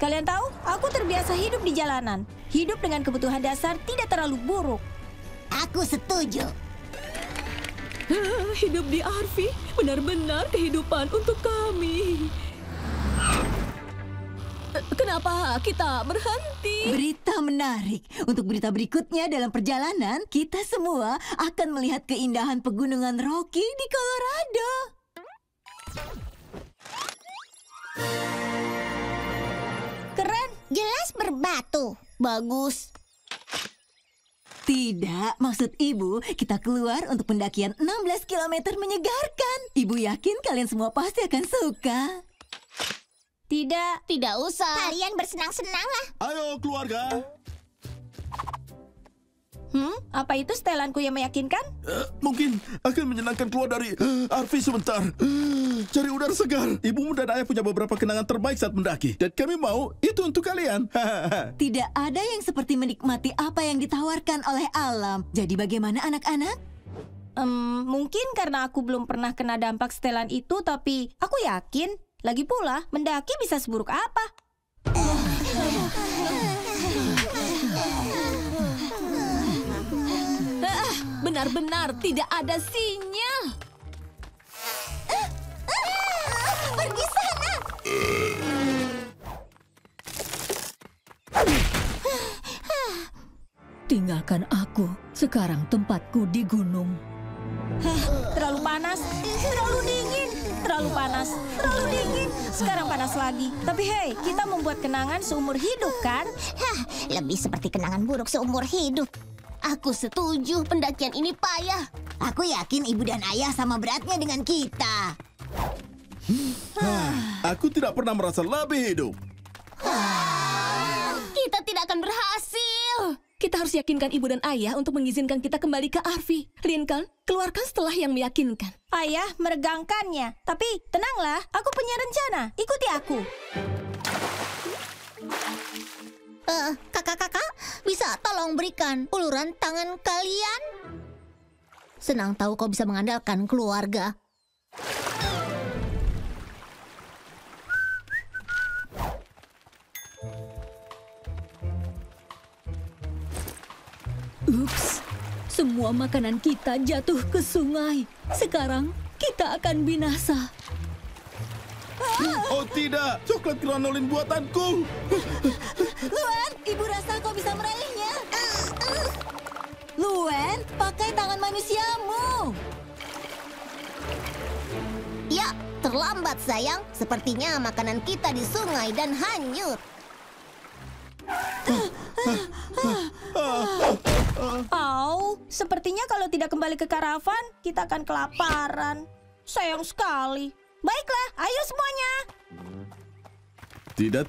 Kalian tahu, aku terbiasa hidup di jalanan. Hidup dengan kebutuhan dasar tidak terlalu buruk. Aku setuju. Hidup di RV benar-benar kehidupan untuk kami. Kenapa kita berhenti? Berita menarik. Untuk berita berikutnya dalam perjalanan, kita semua akan melihat keindahan pegunungan Rocky di Colorado. Keren. Jelas berbatu. Bagus. Tidak, maksud Ibu, kita keluar untuk pendakian 16 km menyegarkan. Ibu yakin kalian semua pasti akan suka. Tidak usah. Kalian bersenang-senanglah. Ayo keluarga. Apa itu setelanku yang meyakinkan? Mungkin akan menyenangkan keluar dari RV sebentar. Cari udara segar. Ibumu dan ayah punya beberapa kenangan terbaik saat mendaki. Dan kami mau itu untuk kalian. Tidak ada yang seperti menikmati apa yang ditawarkan oleh alam. Jadi bagaimana anak-anak? Mungkin karena aku belum pernah kena dampak setelan itu, tapi aku yakin. Lagi pula, mendaki bisa seburuk apa? Benar-benar tidak ada sinyal. Pergi sana! Tinggalkan aku. Sekarang tempatku di gunung. Terlalu panas, terlalu dingin, terlalu panas, terlalu dingin. Sekarang panas lagi. Tapi hei, kita membuat kenangan seumur hidup, kan? Lebih seperti kenangan buruk seumur hidup. Aku setuju, pendakian ini payah. Aku yakin ibu dan ayah sama beratnya dengan kita. Aku tidak pernah merasa lebih hidup. Kita tidak akan berhasil. Kita harus yakinkan ibu dan ayah untuk mengizinkan kita kembali ke RV. Lincoln, keluarkan setelah yang meyakinkan. Ayah meregangkannya. Tapi tenanglah, aku punya rencana. Ikuti aku. Kakak-kakak, bisa tolong berikan uluran tangan kalian? Senang tahu kau bisa mengandalkan keluarga. Ups, semua makanan kita jatuh ke sungai. Sekarang kita akan binasa. Oh tidak, coklat granulin buatanku. Luan, ibu rasa kau bisa meraihnya. Luan, pakai tangan manusiamu. Ya, terlambat sayang. Sepertinya makanan kita di sungai dan hanyut. Sepertinya kalau tidak kembali ke karavan, kita akan kelaparan. Sayang sekali. Baiklah, ayo semuanya. Tidak.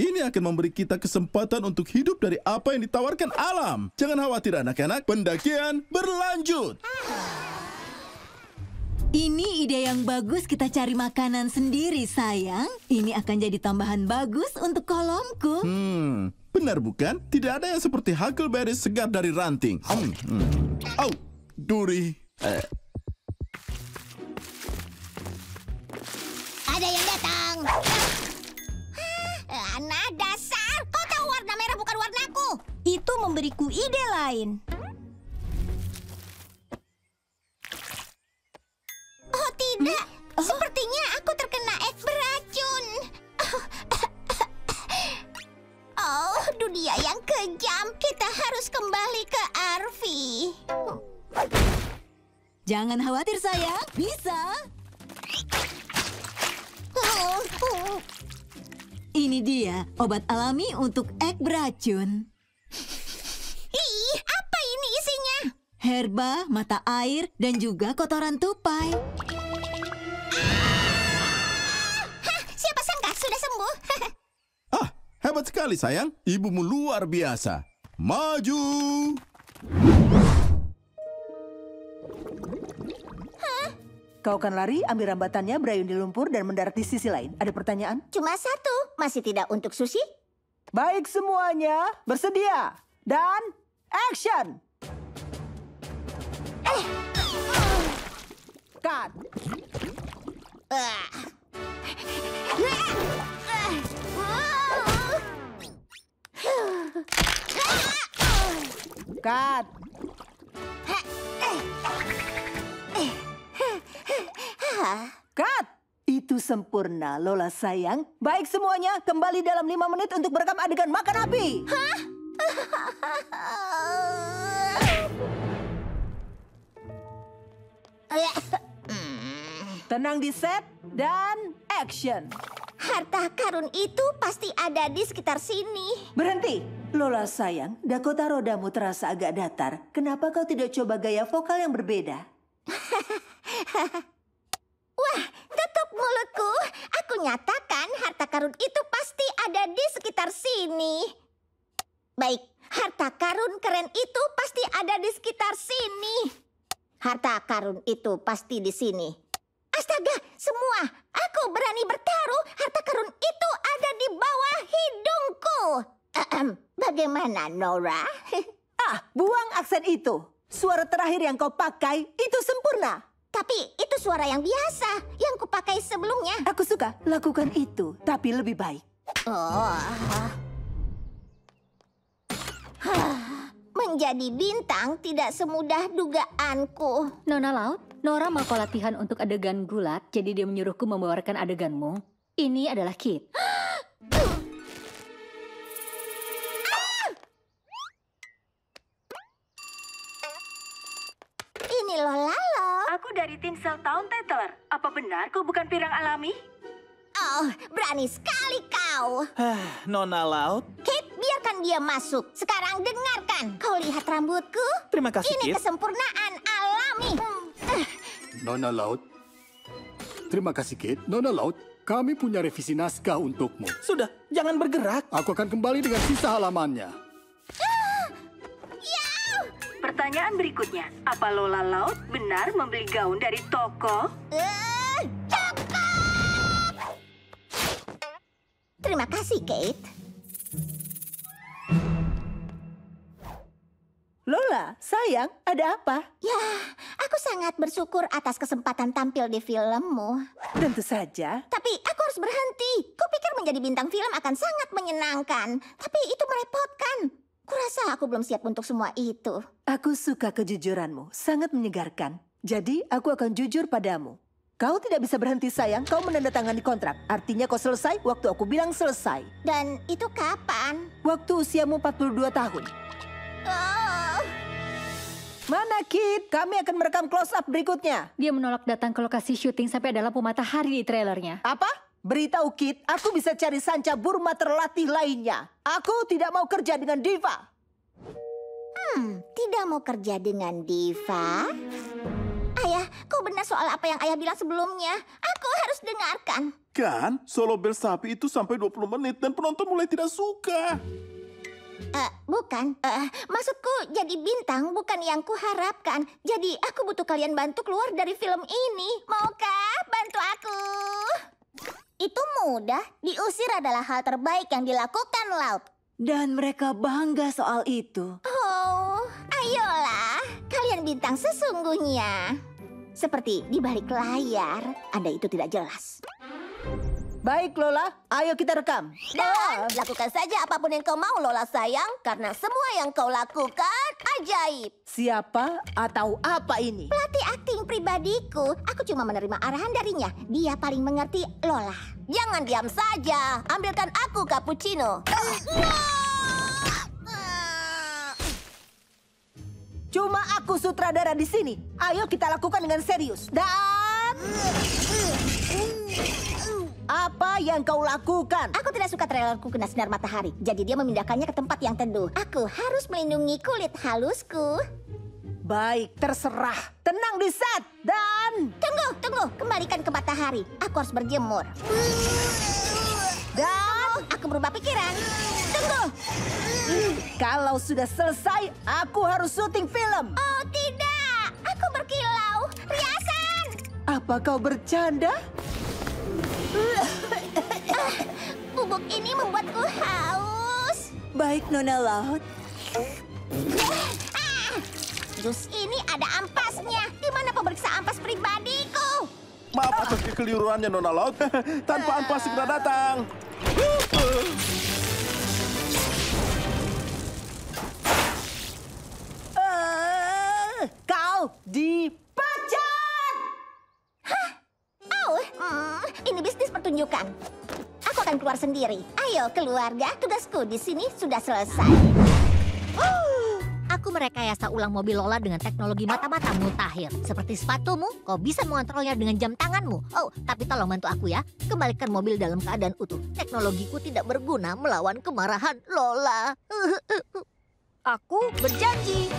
Ini akan memberi kita kesempatan untuk hidup dari apa yang ditawarkan alam. Jangan khawatir anak-anak, pendakian berlanjut. Ini ide yang bagus, kita cari makanan sendiri, sayang. Ini akan jadi tambahan bagus untuk kolomku. Benar bukan? Tidak ada yang seperti huckleberry segar dari ranting. Au, duri. Ada yang datang. Anak dasar, kau tahu warna merah bukan warnaku. Itu memberiku ide lain. Oh tidak, sepertinya aku terkena ek beracun. Oh, dunia yang kejam. Kita harus kembali ke RV. Jangan khawatir sayang, bisa. Ini dia, obat alami untuk ek beracun. Ih, apa ini isinya? Herba, mata air, dan juga kotoran tupai. Siapa sangka sudah sembuh? Hebat sekali sayang. Ibumu luar biasa. Maju. Kau akan lari, ambil rambatannya, berayun di lumpur, dan mendarat di sisi lain. Ada pertanyaan? Cuma satu, masih tidak untuk sushi? Baik semuanya, bersedia. Dan action! Cut! Cut. Cut. Itu sempurna, Lola sayang. Baik semuanya, kembali dalam 5 menit untuk merekam adegan makan api. Hah? Tenang di set dan action. Harta karun itu pasti ada di sekitar sini. Berhenti. Lola sayang, Dakota rodamu terasa agak datar. Kenapa kau tidak coba gaya vokal yang berbeda? Wah, tutup mulutku. Aku nyatakan harta karun itu pasti ada di sekitar sini. Baik, harta karun keren itu pasti ada di sekitar sini. Harta karun itu pasti di sini. Astaga, semua. Aku berani bertaruh harta karun itu ada di bawah hidungku. Bagaimana, Nora? Buang aksen itu. Suara terakhir yang kau pakai itu sempurna. Tapi itu suara yang biasa yang kupakai sebelumnya. Aku suka lakukan itu, tapi lebih baik. Menjadi bintang tidak semudah dugaanku. Nona Laut, Nora mau kau latihan untuk adegan gulat, jadi dia menyuruhku membawakan adeganmu. Ini adalah Kit. Ini Lola. Aku dari Tinsel Town Tetler. Apa benar kau bukan pirang alami? Oh, berani sekali kau. Nona Laut. Kit, biarkan dia masuk. Sekarang dengarkan. Kau lihat rambutku? Terima kasih, Ini Kit. kesempurnaan alami. Nona Laut. Terima kasih, Kit. Nona Laut, kami punya revisi naskah untukmu. Sudah, jangan bergerak. Aku akan kembali dengan sisa halamannya. Pertanyaan berikutnya, apa Lola Laut benar membeli gaun dari toko? Cukup! Terima kasih, Kate. Lola, sayang, ada apa? Ya, aku sangat bersyukur atas kesempatan tampil di filmmu. Tentu saja. Tapi aku harus berhenti. Kupikir menjadi bintang film akan sangat menyenangkan. Tapi itu merepotkan. Kurasa aku belum siap untuk semua itu. Aku suka kejujuranmu, sangat menyegarkan. Jadi, aku akan jujur padamu. Kau tidak bisa berhenti sayang, kau menandatangani kontrak. Artinya kau selesai waktu aku bilang selesai. Dan itu kapan? Waktu usiamu 42 tahun. Oh, Mana Kit? Kami akan merekam close up berikutnya. Dia menolak datang ke lokasi syuting sampai ada lampu matahari di trailernya. Apa? Beritahu Kit, aku bisa cari sanca Burma terlatih lainnya. Aku tidak mau kerja dengan diva. tidak mau kerja dengan diva? Ayah, kau benar soal apa yang ayah bilang sebelumnya. Aku harus dengarkan. Kan, solo bel sapi itu sampai 20 menit dan penonton mulai tidak suka. Bukan. Maksudku jadi bintang bukan yang kuharapkan. Jadi aku butuh kalian bantu keluar dari film ini. Maukah bantu aku? Itu mudah. Diusir adalah hal terbaik yang dilakukan, Laut. Dan mereka bangga soal itu. Oh, ayolah. Kalian bintang sesungguhnya. Seperti di balik layar, Anda itu tidak jelas. Baik Lola, ayo kita rekam. Dan lakukan saja apapun yang kau mau, Lola sayang. Karena semua yang kau lakukan ajaib. Siapa atau apa ini? Pelatih akting pribadiku. Aku cuma menerima arahan darinya. Dia paling mengerti Lola. Jangan diam saja. Ambilkan aku cappuccino. Cuma aku sutradara di sini. Ayo kita lakukan dengan serius. Dan... apa yang kau lakukan? Aku tidak suka trailerku kena sinar matahari. Jadi dia memindahkannya ke tempat yang teduh. Aku harus melindungi kulit halusku. Baik, terserah. Tenang di set. Dan... Tunggu. Kembalikan ke matahari. Aku harus berjemur. Dan... aku berubah pikiran. Tunggu. kalau sudah selesai, aku harus syuting film. Oh, tidak. Aku berkilau. Riasan. Apa kau bercanda? Bubuk ini membuatku haus. Baik, Nona Laut. Jus ini ada ampasnya. Di mana pemeriksa ampas pribadiku? Maaf atas kekeliruannya, Nona Laut. Tanpa ampas segera datang. akan keluar sendiri. Ayo keluarga, tugasku di sini sudah selesai. Aku merekayasa ulang mobil Lola dengan teknologi mata-mata mutakhir. Seperti sepatumu, kau bisa mengontrolnya dengan jam tanganmu. Oh, tapi tolong bantu aku ya. Kembalikan mobil dalam keadaan utuh. Teknologiku tidak berguna melawan kemarahan Lola. Aku berjanji.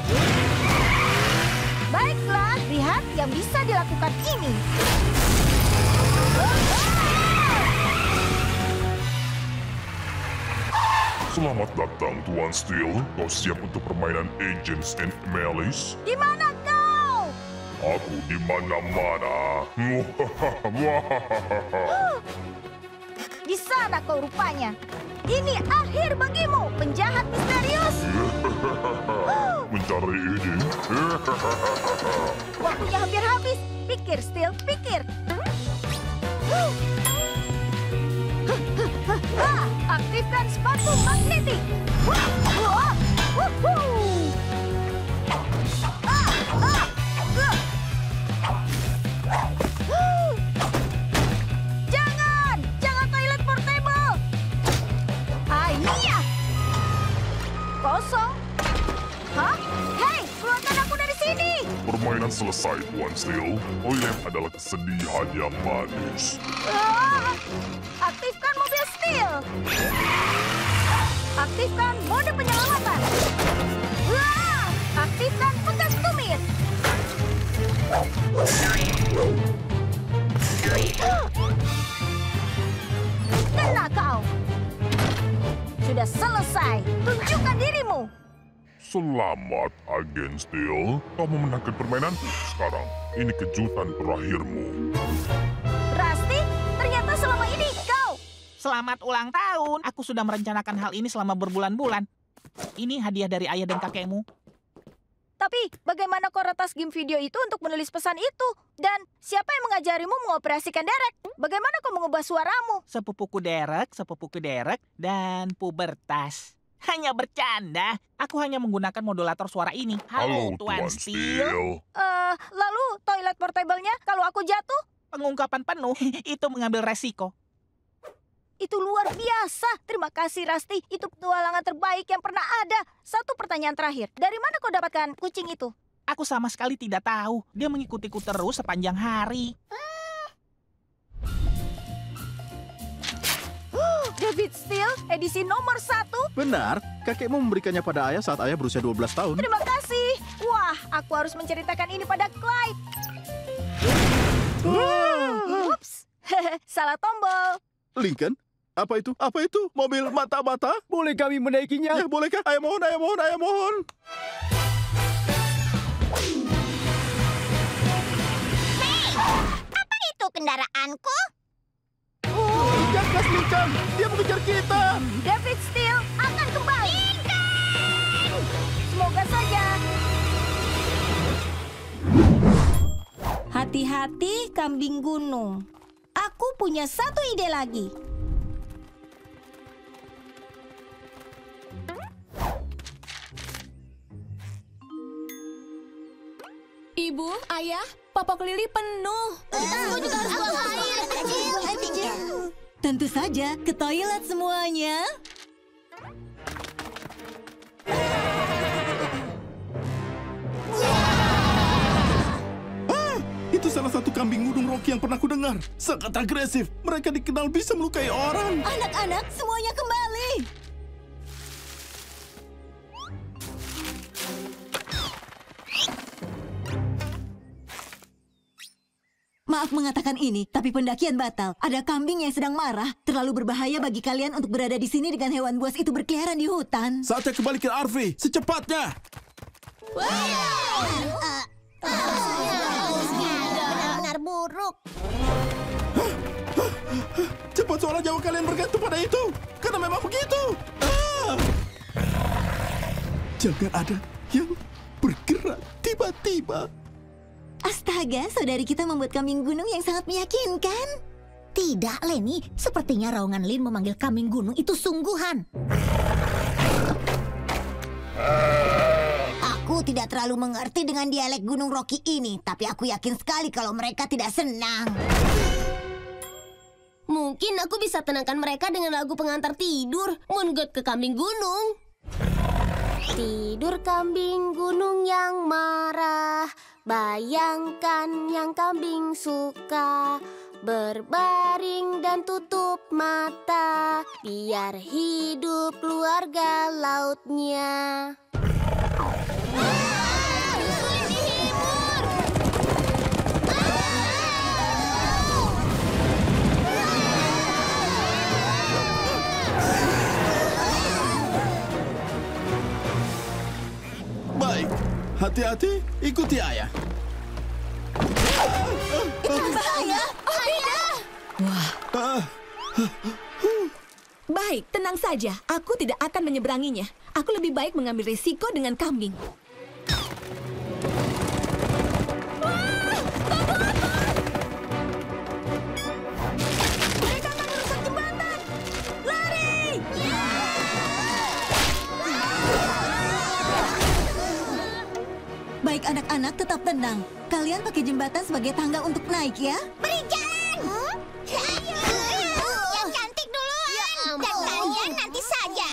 Baiklah, lihat yang bisa dilakukan ini. Selamat datang, Tuan Steel. Kau siap untuk permainan Agents and Melis? Di mana kau? Aku di mana-mana. Di sana kau rupanya. Ini akhir bagimu, penjahat misterius. Mencari ini. Waktunya hampir habis. Pikir, Steel, pikir. Aktifkan sepatu magnetik. Jangan toilet portable. Iya. Kosong. Hah? Hei, keluarkan aku dari sini. Permainan selesai, Tuan Steel. Toilet adalah kesedihan yang manis. Aktifkan mobil Steel. Aktifkan mode penyelamatan. Aktifkan pegas tumit. Kena kau. Sudah selesai. Tunjukkan dirimu. Selamat, Agen Steel. Kau memenangkan permainan. Sekarang, ini kejutan terakhirmu. Rasti, ternyata selama ini kau. Selamat ulang tahun. Aku sudah merencanakan hal ini selama berbulan-bulan. Ini hadiah dari ayah dan kakekmu. Tapi bagaimana kau retas game video itu untuk menulis pesan itu? Dan siapa yang mengajarimu mengoperasikan Derek? Bagaimana kau mengubah suaramu? Sepupuku Derek, dan pubertas. Hanya bercanda. Aku hanya menggunakan modulator suara ini. Halo, Tuan Steel. Lalu toilet portable-nya kalau aku jatuh? Pengungkapan penuh, itu mengambil resiko. Itu luar biasa. Terima kasih, Rasti. Itu petualangan terbaik yang pernah ada. Satu pertanyaan terakhir. Dari mana kau dapatkan kucing itu? Aku sama sekali tidak tahu. Dia mengikutiku terus sepanjang hari. David Steel, edisi nomor 1. Benar, kakekmu memberikannya pada ayah saat ayah berusia 12 tahun. Terima kasih. Wah, aku harus menceritakan ini pada Clyde. Ups, salah tombol. Lincoln, apa itu? Apa itu? Mobil mata-mata? Boleh kami menaikinya? Ya, bolehkah? Ayah mohon, ayah mohon, ayah mohon. Hei, apa itu kendaraanku? Jangan gas, Lincoln. Dia mengejar kita. David Steel akan kembali. Lincoln! Semoga saja. Hati-hati kambing gunung. Aku punya satu ide lagi. Ibu, ayah, popok Lili penuh. Aku juga harus buang air. Tentu saja, ke toilet semuanya. Itu salah satu kambing gunung Rocky yang pernah kudengar. Sangat agresif. Mereka dikenal bisa melukai orang. Anak-anak, semuanya kembali. Maaf mengatakan ini, tapi pendakian batal. Ada kambing yang sedang marah. Terlalu berbahaya bagi kalian untuk berada di sini dengan hewan buas itu berkeliaran di hutan. Saatnya kembali ke RV. Secepatnya. Benar-benar buruk. Cepat, soal nyawa kalian bergantung pada itu. Karena memang begitu. Jangan ada yang bergerak tiba-tiba. Astaga, saudari kita membuat kambing gunung yang sangat meyakinkan. Tidak, Lenny. Sepertinya raungan Lin memanggil kambing gunung itu sungguhan. Aku tidak terlalu mengerti dengan dialek Gunung Rocky ini, tapi aku yakin sekali kalau mereka tidak senang. Mungkin aku bisa tenangkan mereka dengan lagu pengantar tidur. Mungut ke kambing gunung. Tidur kambing gunung yang marah, bayangkan yang kambing suka. Berbaring dan tutup mata, biar hidup keluarga lautnya. Baik, hati-hati, ikuti ayah. Bahaya! Ayah! Wah. Baik, tenang saja. Aku tidak akan menyeberanginya. Aku lebih baik mengambil risiko dengan kambing. Mereka akan merusak jembatan. Lari! Baik anak-anak, tetap tenang. Kalian pakai jembatan sebagai tangga untuk naik ya. Beri jalan! Yang cantik duluan! Dan kalian nanti saja.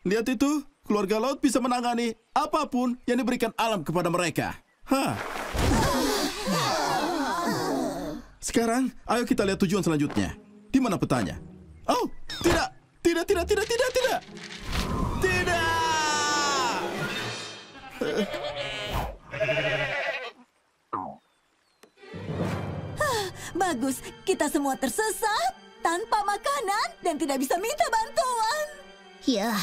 Lihat itu, keluarga laut bisa menangani apapun yang diberikan alam kepada mereka. Sekarang, ayo kita lihat tujuan selanjutnya. Di mana petanya? Oh, tidak! Tidak! Tidak! Bagus, kita semua tersesat tanpa makanan dan tidak bisa minta bantuan. Ya,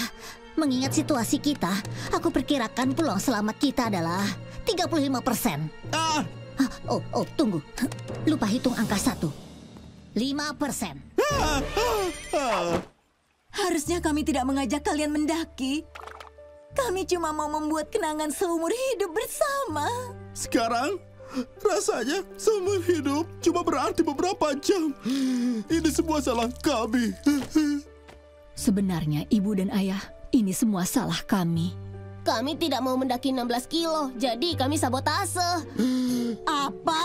mengingat situasi kita, aku perkirakan peluang selamat kita adalah 35%. Tunggu. Lupa hitung angka 1. 5%. Harusnya kami tidak mengajak kalian mendaki. Kami cuma mau membuat kenangan seumur hidup bersama. Sekarang, rasanya seumur hidup cuma berarti beberapa jam. Ini semua salah kami. Sebenarnya, Ibu dan Ayah, ini semua salah kami. Kami tidak mau mendaki 16 kilo, jadi kami sabotase. Apa?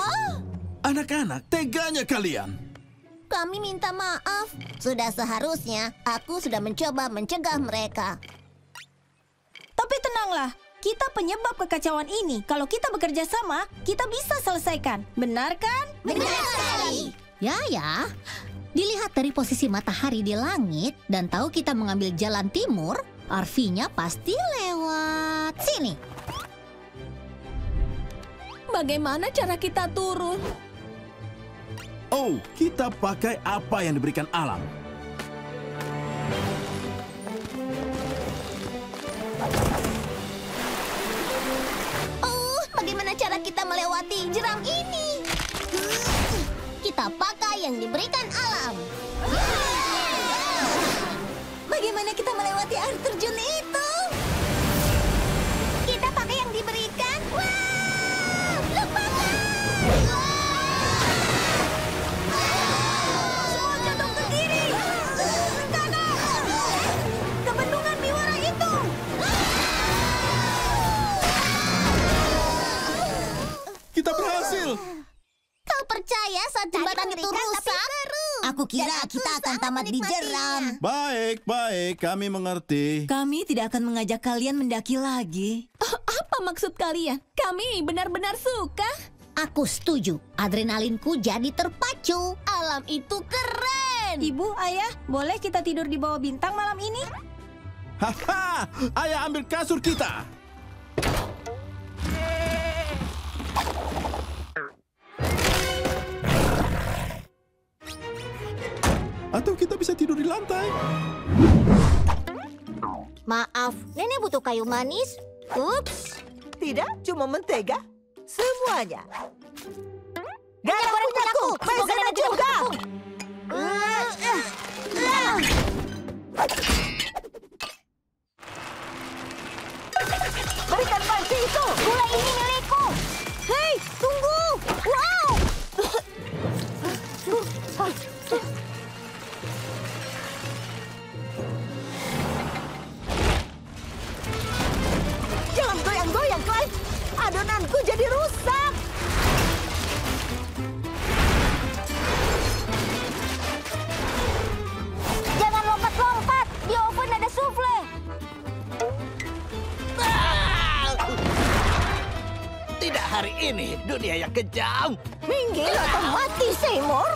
Anak-anak, teganya kalian. Kami minta maaf. Sudah seharusnya aku sudah mencoba mencegah mereka. Tapi tenanglah, kita penyebab kekacauan ini. Kalau kita bekerja sama, kita bisa selesaikan. Benar kan? Benar sekali. Ya. Dilihat dari posisi matahari di langit dan tahu kita mengambil jalan timur, RV-nya pasti lewat sini. Bagaimana cara kita turun? Oh, kita pakai apa yang diberikan alam. Bagaimana cara kita melewati jeram ini? Kita pakai yang diberikan alam. Bagaimana kita melewati air terjun itu? Kita pakai yang diberikan. Wah! Lepaskan! Semua jatuh ke kiri. Kanan. Ke bendungan Miwara itu. Kita berhasil. Kau percaya saat jembatan itu rusak? Aku kira kita akan tamat di jeram. Baik, kami mengerti. Kami tidak akan mengajak kalian mendaki lagi. Apa maksud kalian? Kami benar-benar suka. Aku setuju. Adrenalinku jadi terpacu. Alam itu keren. Ibu, Ayah, boleh kita tidur di bawah bintang malam ini? Haha, ayah ambil kasur kita. Atau kita bisa tidur di lantai. Maaf, Nenek butuh kayu manis. Ups. Tidak, cuma mentega. Semuanya. Garam punyaku. Maizena juga. Berikan panci itu. Gula ini milikku. Hei, tunggu. Wow. Jangan goyang-goyang, Clyde. dunia yang kejam. Minggir atau mati, Seymour.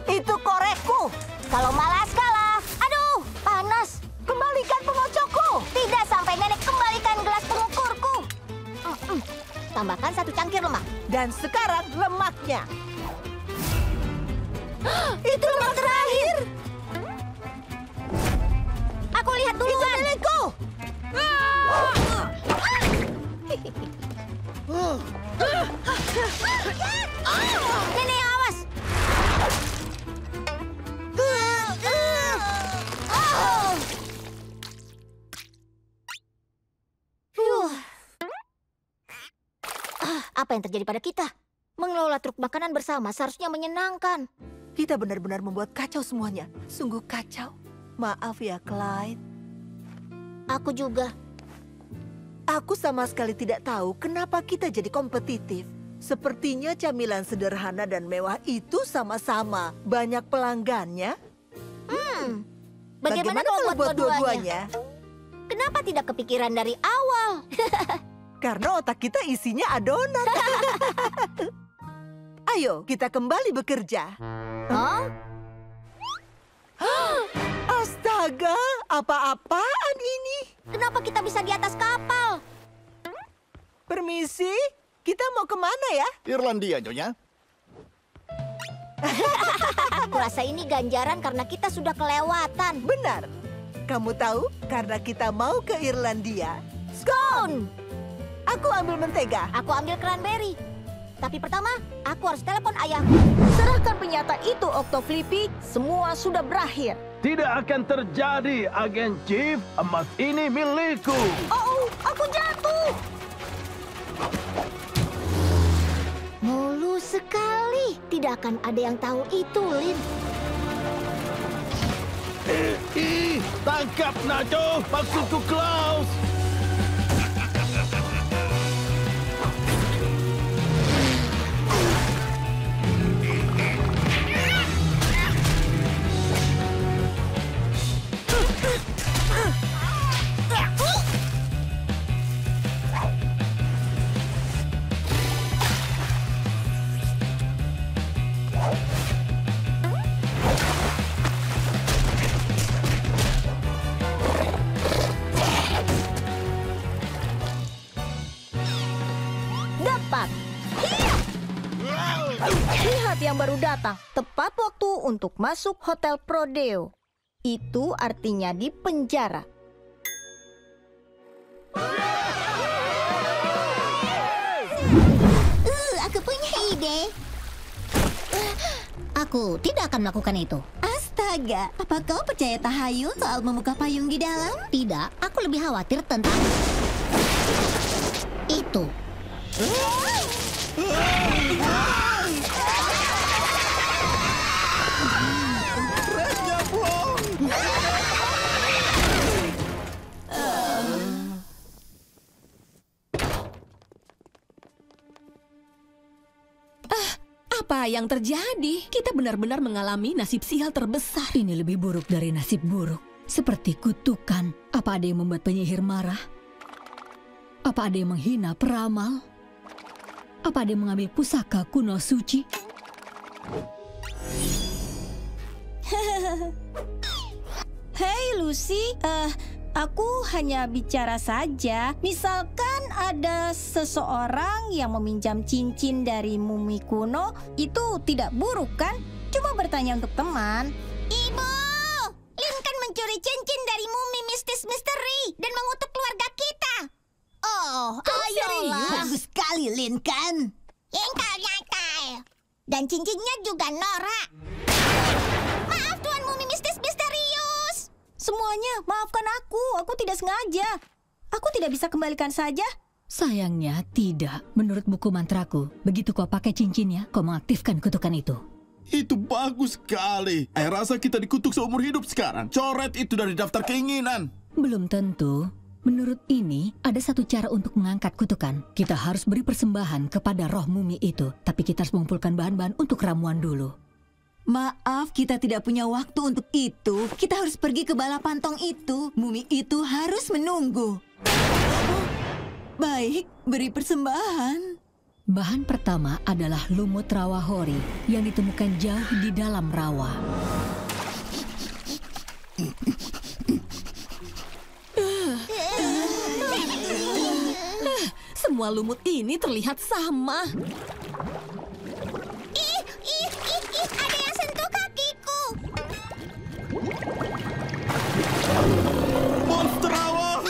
Itu korekku. Kalau malas kalah. Aduh, panas. Kembalikan pengocokku. Tidak sampai nenek kembalikan gelas pengukurku. Tambahkan 1 cangkir lemak. Dan sekarang lemaknya. Itu lemak terakhir. Aku lihat duluan. Itu nenekku. Nenek, awas. Apa yang terjadi pada kita? Mengelola truk makanan bersama seharusnya menyenangkan. Kita benar-benar membuat kacau semuanya. Sungguh kacau. Maaf ya, Clyde. Aku juga. Aku sama sekali tidak tahu kenapa kita jadi kompetitif. Sepertinya camilan sederhana dan mewah itu sama-sama banyak pelanggannya. Bagaimana kalau buat dua-duanya? Kenapa tidak kepikiran dari awal? Karena otak kita isinya adonan. Ayo, kita kembali bekerja. Astaga, apa-apaan ini? Kenapa kita bisa di atas kapal? Permisi, kita mau kemana ya? Irlandia, Nyonya. Aku rasa ini ganjaran karena kita sudah kelewatan. Benar. Kamu tahu, karena kita mau ke Irlandia. Scone! Aku ambil mentega. Aku ambil cranberry. Tapi pertama, aku harus telepon ayahku. Serahkan penyataan itu, Octoflippy. Semua sudah berakhir. Tidak akan terjadi, Agen Chief. Emas ini milikku. Oh, aku jatuh. Mulus sekali. Tidak akan ada yang tahu itu, Lin. Tangkap, Nacho. Maksudku Klaus. Lihat yang baru datang. Tepat waktu untuk masuk Hotel Prodeo. Itu artinya di penjara. Aku punya ide. Aku tidak akan melakukan itu. Astaga, apa kau percaya tahayul soal membuka payung di dalam? Tidak, aku lebih khawatir tentang itu. Apa yang terjadi? Kita benar-benar mengalami nasib sial terbesar. Ini lebih buruk dari nasib buruk. Seperti kutukan. Apa ada yang membuat penyihir marah? Apa ada yang menghina peramal? Apa ada yang mengambil pusaka kuno suci? Hei Lucy, aku hanya bicara saja. Misalkan ada seseorang yang meminjam cincin dari mumi kuno, itu tidak buruk kan? Cuma bertanya untuk teman. Ibu, Lin kan mencuri cincin dari mumi mistis misteri dan mengutuk keluarga kita. Oh, ayolah. Bagus sekali, Lin, kan? Yang dan cincinnya juga norak. Maaf, Tuan Mumi Mistis Misterius. Semuanya, maafkan aku. Aku tidak sengaja. Aku tidak bisa kembalikan saja. Sayangnya tidak. Menurut buku mantraku, begitu kau pakai cincinnya, kau mengaktifkan kutukan itu. Itu bagus sekali. Rasa kita dikutuk seumur hidup sekarang. Coret itu dari daftar keinginan. Belum tentu. Menurut ini, ada satu cara untuk mengangkat kutukan. Kita harus beri persembahan kepada roh mumi itu. Tapi kita harus mengumpulkan bahan-bahan untuk ramuan dulu. Maaf, kita tidak punya waktu untuk itu. Kita harus pergi ke bala pantong itu. Mumi itu harus menunggu. Baik, beri persembahan. Bahan pertama adalah lumut rawa hori yang ditemukan jauh di dalam rawa. Semua lumut ini terlihat sama. Ih, ada yang sentuh kakiku. Monster rawa!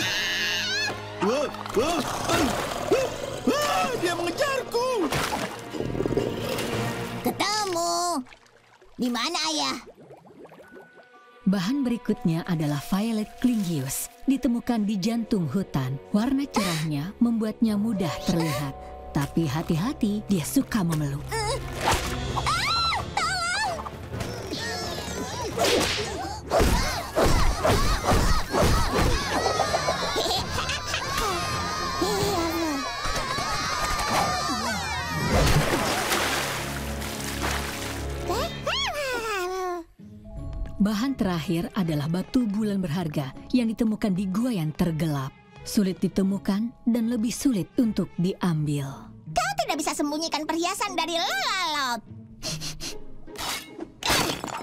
Dia mengejarku! Ketemu. Di mana, Ayah? Bahan berikutnya adalah violet clingius. Ditemukan di jantung hutan. Warna cerahnya membuatnya mudah terlihat. Tapi hati-hati, dia suka memeluk. Bahan terakhir adalah batu bulan berharga yang ditemukan di gua yang tergelap. Sulit ditemukan dan lebih sulit untuk diambil. Kau tidak bisa sembunyikan perhiasan dari Lola Laut.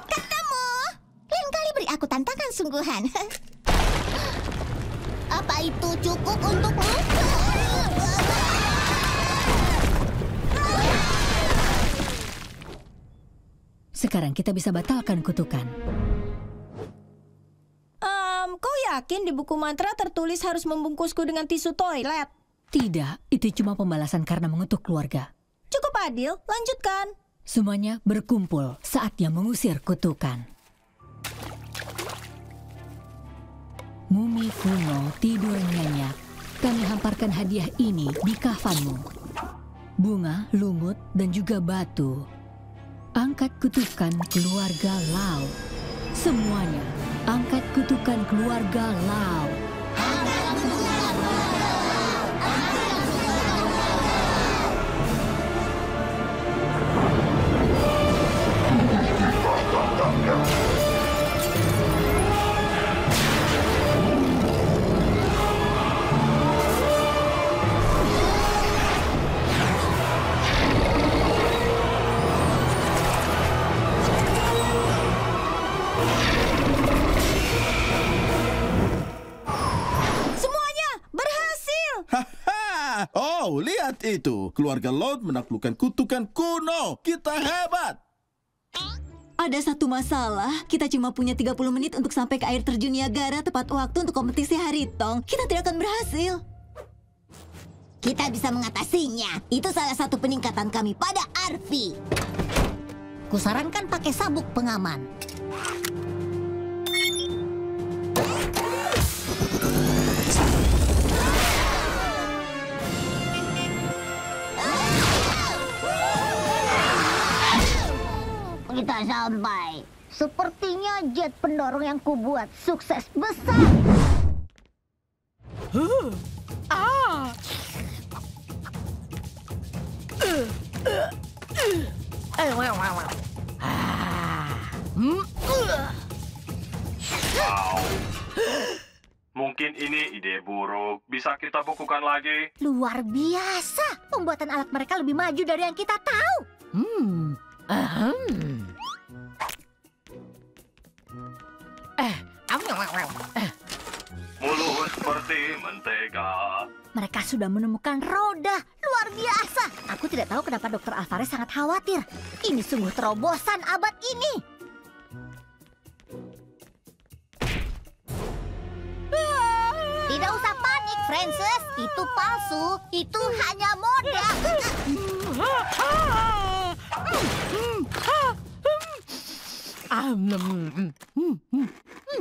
Ketemu. Lain kali beri aku tantangan sungguhan. Apa itu cukup untukmu? Sekarang kita bisa batalkan kutukan. Kau yakin di buku mantra tertulis harus membungkusku dengan tisu toilet? Tidak, itu cuma pembalasan karena mengutuk keluarga. Cukup adil, lanjutkan. Semuanya berkumpul, saatnya mengusir kutukan. Mumi kuno tidur nyenyak. Kami hamparkan hadiah ini di kafanmu. Bunga, lumut, dan juga batu. Angkat kutukan keluarga Lau. Semuanya, angkat kutukan keluarga Lau. Oh, lihat itu. Keluarga Laut menaklukkan kutukan kuno. Kita hebat. Ada satu masalah. Kita cuma punya 30 menit untuk sampai ke air terjun Niagara tepat waktu untuk kompetisi Haritong. Kita tidak akan berhasil. Kita bisa mengatasinya. Itu salah satu peningkatan kami pada Arfi. Kusarankan pakai sabuk pengaman. Kita sampai. Sepertinya jet pendorong yang kubuat sukses besar. Mungkin ini ide buruk. Bisa kita bukukan lagi? Luar biasa. Pembuatan alat mereka lebih maju dari yang kita tahu. Mulus seperti mentega. Mereka sudah menemukan roda. Luar biasa. Aku tidak tahu kenapa Dr. Alvarez sangat khawatir. Ini sungguh terobosan abad ini. Tidak usah panik, Francis. Itu palsu. Itu hanya model.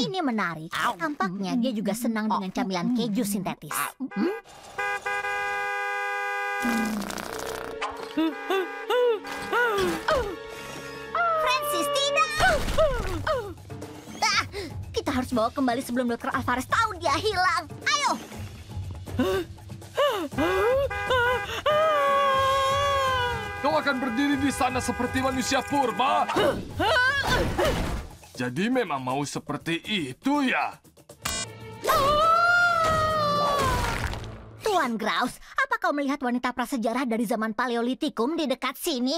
Ini menarik. Tampaknya dia juga senang dengan camilan keju sintetis. Francis, tidak. Kita harus bawa kembali sebelum Dr. Alvarez tahu dia hilang. Ayo. Kau akan berdiri di sana seperti manusia purba? Jadi memang mau seperti itu ya? Tuan Graus, apa kau melihat wanita prasejarah dari zaman Paleolitikum di dekat sini?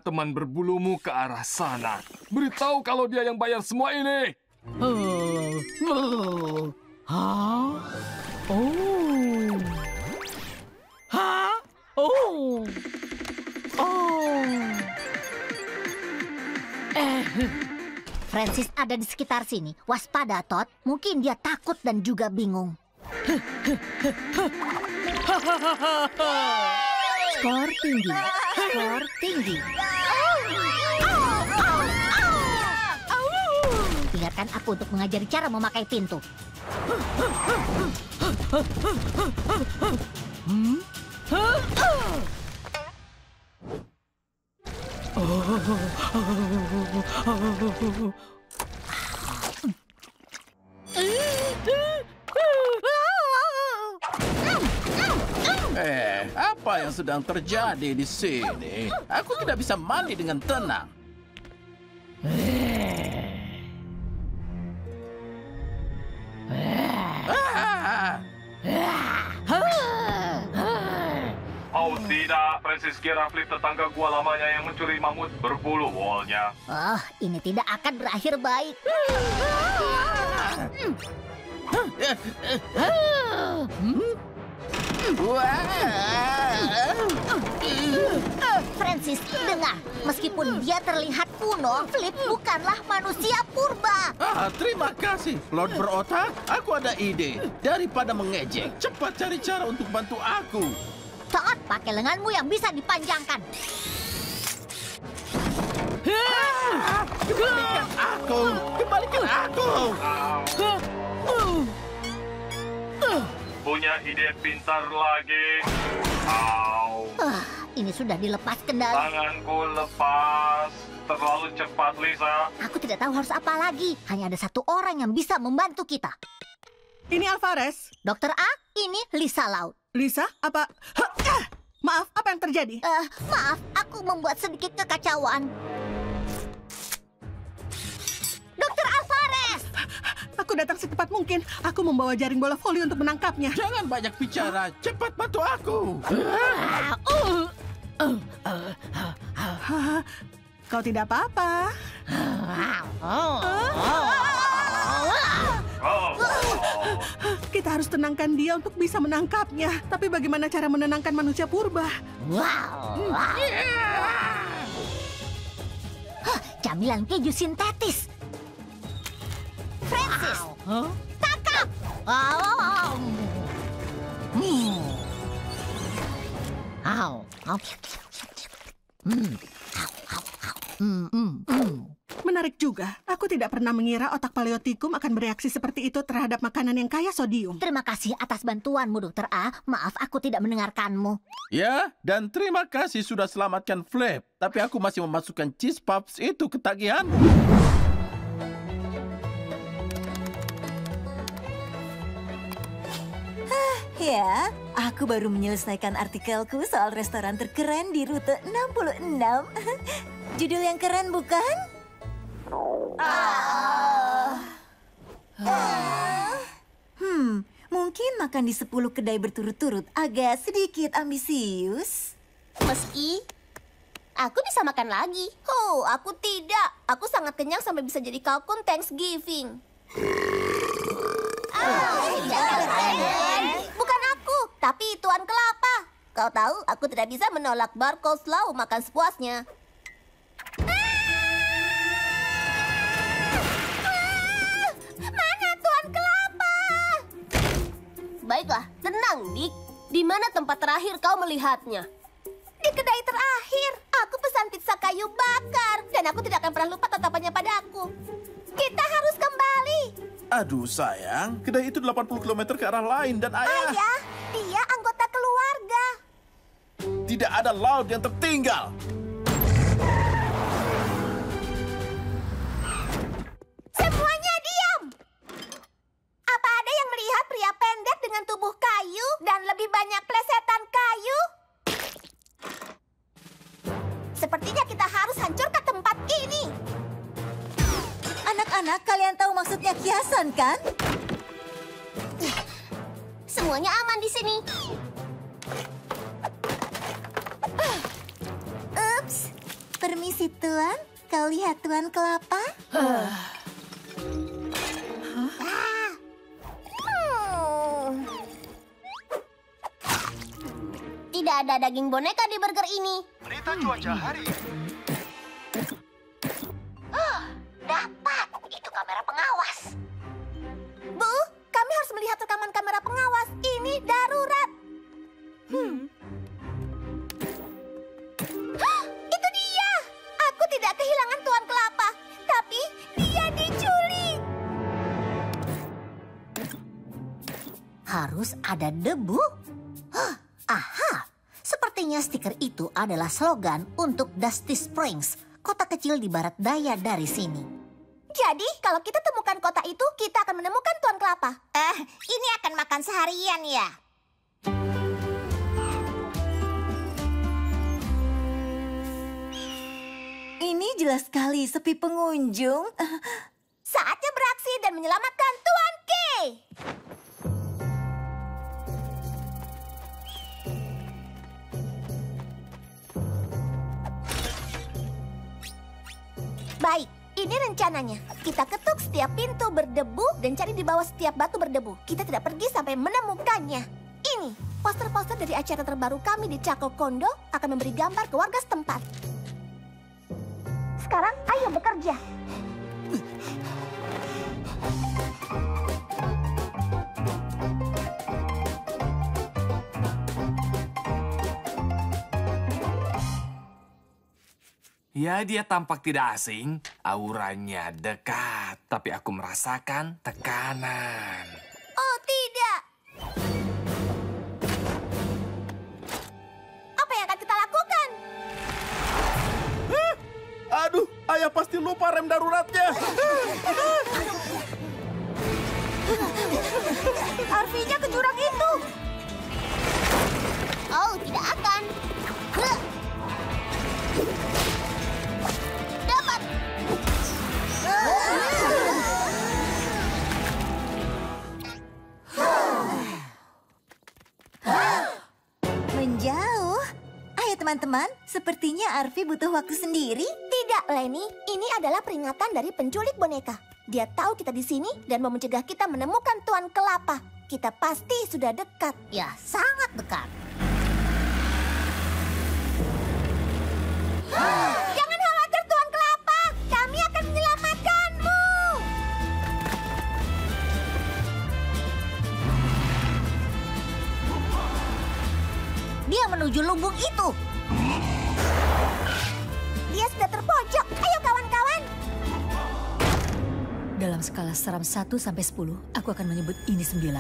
Teman berbulumu ke arah sana. Beritahu kalau dia yang bayar semua ini. Hah? Oh. Hah? Oh. Oh. Francis ada di sekitar sini. Waspada, Todd. Mungkin dia takut dan juga bingung. Skor tinggi. Skor tinggi. Biarkan aku untuk mengajari cara memakai pintu. Apa yang sedang terjadi di sini? Aku tidak bisa mandi dengan tenang. Oh tidak, Francis Giraflip tetangga gua lamanya yang mencuri mamut berbulu wolnya. Oh, ini tidak akan berakhir baik. Francis, dengar. Meskipun dia terlihat kuno, Flip bukanlah manusia purba. Terima kasih, Lord Berotak. Aku ada ide. Daripada mengejek, cepat cari cara untuk bantu aku. Todd, pakai lenganmu yang bisa dipanjangkan. Kembalikan aku! Kembalikan aku! Punya ide pintar lagi. Ini sudah dilepas kendali. Tanganku lepas. Terlalu cepat, Lisa. Aku tidak tahu harus apa lagi. Hanya ada satu orang yang bisa membantu kita. Ini Alvarez. Dokter A, ini Lisa Laut. Lisa, apa? Maaf, apa yang terjadi? Maaf, aku membuat sedikit kekacauan. Dokter Alvarez! Aku datang secepat mungkin. Aku membawa jaring bola voli untuk menangkapnya. Jangan banyak bicara. Cepat bantu aku. Kau tidak apa-apa. Kita harus tenangkan dia untuk bisa menangkapnya. Tapi bagaimana cara menenangkan manusia purba? Camilan keju sintetis. Francis, tangkap! Menarik juga. Aku tidak pernah mengira otak Paleolitikum akan bereaksi seperti itu terhadap makanan yang kaya sodium. Terima kasih atas bantuanmu, Dokter A. Maaf, aku tidak mendengarkanmu. Ya, dan terima kasih sudah selamatkan Flip. Tapi aku masih memasukkan cheese puffs itu ke tagihanmu. Ya, aku baru menyelesaikan artikelku soal restoran terkeren di rute 66. Judul yang keren, bukan? Mungkin makan di 10 kedai berturut-turut agak sedikit ambisius. Meski aku bisa makan lagi. Oh, aku tidak. Aku sangat kenyang sampai bisa jadi kalkun Thanksgiving. Bukan aku, tapi Tuan Kelapa. Kau tahu, aku tidak bisa menolak bar coleslaw makan sepuasnya. Mana Tuan Kelapa? Baiklah, tenang, Dick. Di mana tempat terakhir kau melihatnya? Di kedai terakhir. Aku pesan pizza kayu bakar. Dan aku tidak akan pernah lupa tatapannya padaku. Kita harus kembali. Aduh sayang, kedai itu 80 km ke arah lain dan ayah... Ayah, dia anggota keluarga. Tidak ada laut yang tertinggal. Semuanya diam. Apa ada yang melihat pria pendek dengan tubuh kayu dan lebih banyak plesetan kayu? Sepertinya kita harus hancurkan tempat ini. Anak-anak, kalian tahu maksudnya kiasan, kan? Semua semuanya aman di sini. Ups, permisi Tuan. Kau lihat Tuan Kelapa? Tidak ada daging boneka di burger ini. Berita cuaca hari ini. Dapat, itu kamera pengawas. Bu, kami harus melihat rekaman kamera pengawas. Ini darurat. Itu dia. Aku tidak kehilangan Tuan Kelapa, tapi dia diculik. Harus ada debu? Aha, sepertinya stiker itu adalah slogan untuk Dusty Springs, kota kecil di barat daya dari sini. Jadi, kalau kita temukan kota itu, kita akan menemukan Tuan Kelapa. Ini akan makan seharian ya? Ini jelas sekali sepi pengunjung. Saatnya beraksi dan menyelamatkan Tuan K. Baik, ini rencananya. Kita ketuk setiap pintu berdebu dan cari di bawah setiap batu berdebu. Kita tidak pergi sampai menemukannya. Ini, poster-poster dari acara terbaru kami di Cako Kondo akan memberi gambar ke warga setempat. Sekarang, ayo bekerja. Ya, dia tampak tidak asing. Auranya dekat, tapi aku merasakan tekanan. Oh, tidak. Apa yang akan kita lakukan? Aduh, ayah pasti lupa rem daruratnya. Arvinya ke jurang itu. Oh, tidak akan. Dapat. Menjauh. Ayo teman-teman, sepertinya Arvi butuh waktu sendiri. Tidak, Lenny. Ini adalah peringatan dari penculik boneka. Dia tahu kita di sini dan mau mencegah kita menemukan Tuan Kelapa. Kita pasti sudah dekat. Ya, sangat dekat. Jangan khawatir, Tuan Kelapa. Kami akan menyelamatkanmu. Dia menuju lumbung itu. Dia sudah terpojok. Ayo kawan-kawan. Dalam skala seram 1 sampai 10, aku akan menyebut ini 9.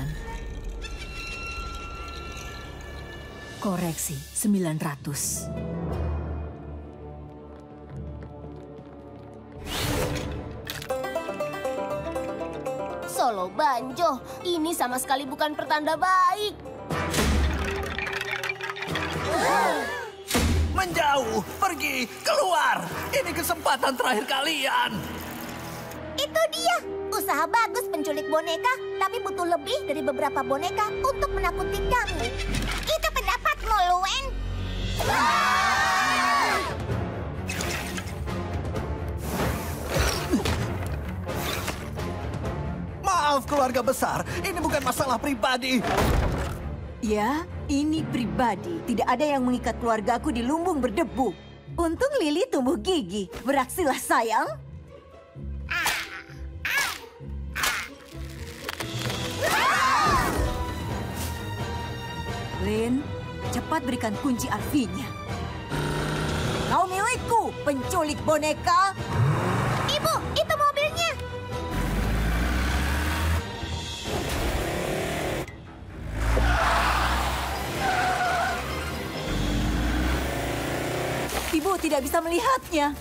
Koreksi, 900. Solo Banjo, ini sama sekali bukan pertanda baik. Menjauh, pergi, keluar. Ini kesempatan terakhir kalian. Itu dia. Usaha bagus penculik boneka, tapi butuh lebih dari beberapa boneka untuk menakuti kami. Itu pendapatmu, Luen. Maaf keluarga besar, ini bukan masalah pribadi. Ya, ini pribadi. Tidak ada yang mengikat keluargaku di lumbung berdebu. Untung Lily tumbuh gigi. Beraksilah sayang. Lin, cepat berikan kunci Arvinya. Kau milikku, penculik boneka. Ibu, itu mobilnya. Ibu tidak bisa melihatnya.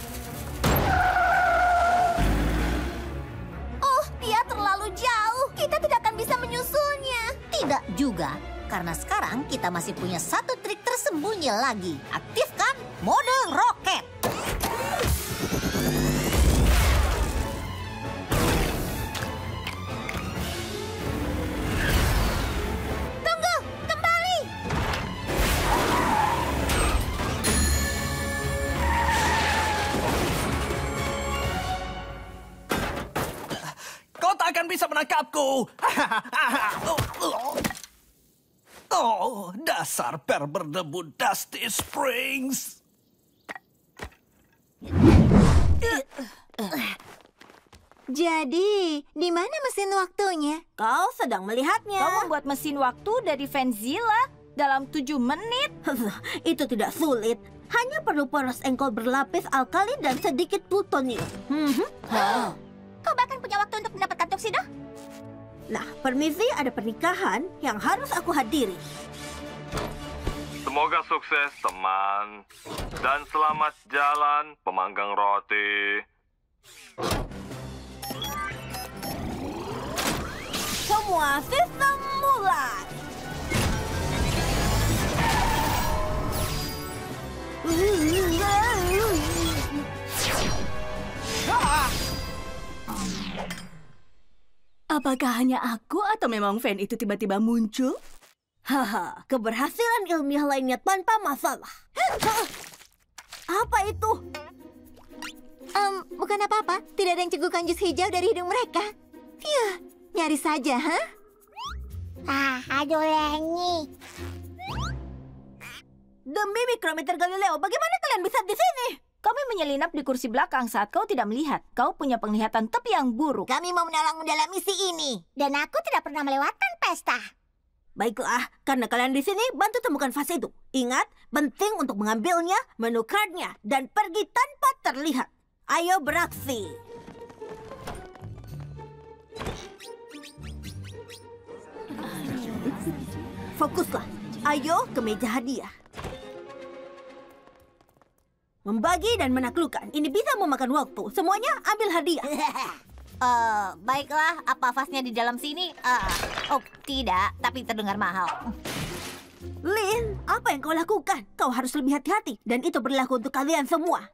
Oh, dia terlalu jauh. Kita tidak akan bisa menyusulnya. Tidak juga, karena sekarang kita masih punya satu trik tersembunyi lagi. Aktifkan mode roket. Tunggu! menangkapku. Oh, dasar per berdebu Dusty Springs. Jadi, di mana mesin waktunya? Kau sedang melihatnya. Kau membuat mesin waktu dari Vanzilla dalam 7 menit. Itu tidak sulit. Hanya perlu poros engkol berlapis alkali dan sedikit plutonium. Kau bahkan punya waktu untuk mendapatkan tuxedo? Nah, permisi, ada pernikahan yang harus aku hadiri. Semoga sukses, teman. Dan selamat jalan, pemanggang roti. Semua sistem mulai. Apakah hanya aku atau memang fan itu tiba-tiba muncul? Haha, keberhasilan ilmiah lainnya tanpa masalah. Apa itu? Bukan apa-apa. Tidak ada yang cegukan jus hijau dari hidung mereka. Fiuh, nyaris saja, ha? Aduh, Lenny. Demi mikrometer Galileo, bagaimana kalian bisa di sini? Kami menyelinap di kursi belakang saat kau tidak melihat. Kau punya penglihatan tepi yang buruk. Kami mau menolongmu dalam misi ini. Dan aku tidak pernah melewatkan pesta. Baiklah, karena kalian di sini, bantu temukan fase itu. Ingat, penting untuk mengambilnya, menukarnya, dan pergi tanpa terlihat. Ayo beraksi. Fokuslah. Ayo ke meja hadiah. Membagi dan menaklukkan. Ini bisa memakan waktu. Semuanya ambil hadiah. Baiklah, apa vasnya di dalam sini? Oh, tidak, tapi terdengar mahal. Lin, apa yang kau lakukan? Kau harus lebih hati-hati. Dan itu berlaku untuk kalian semua.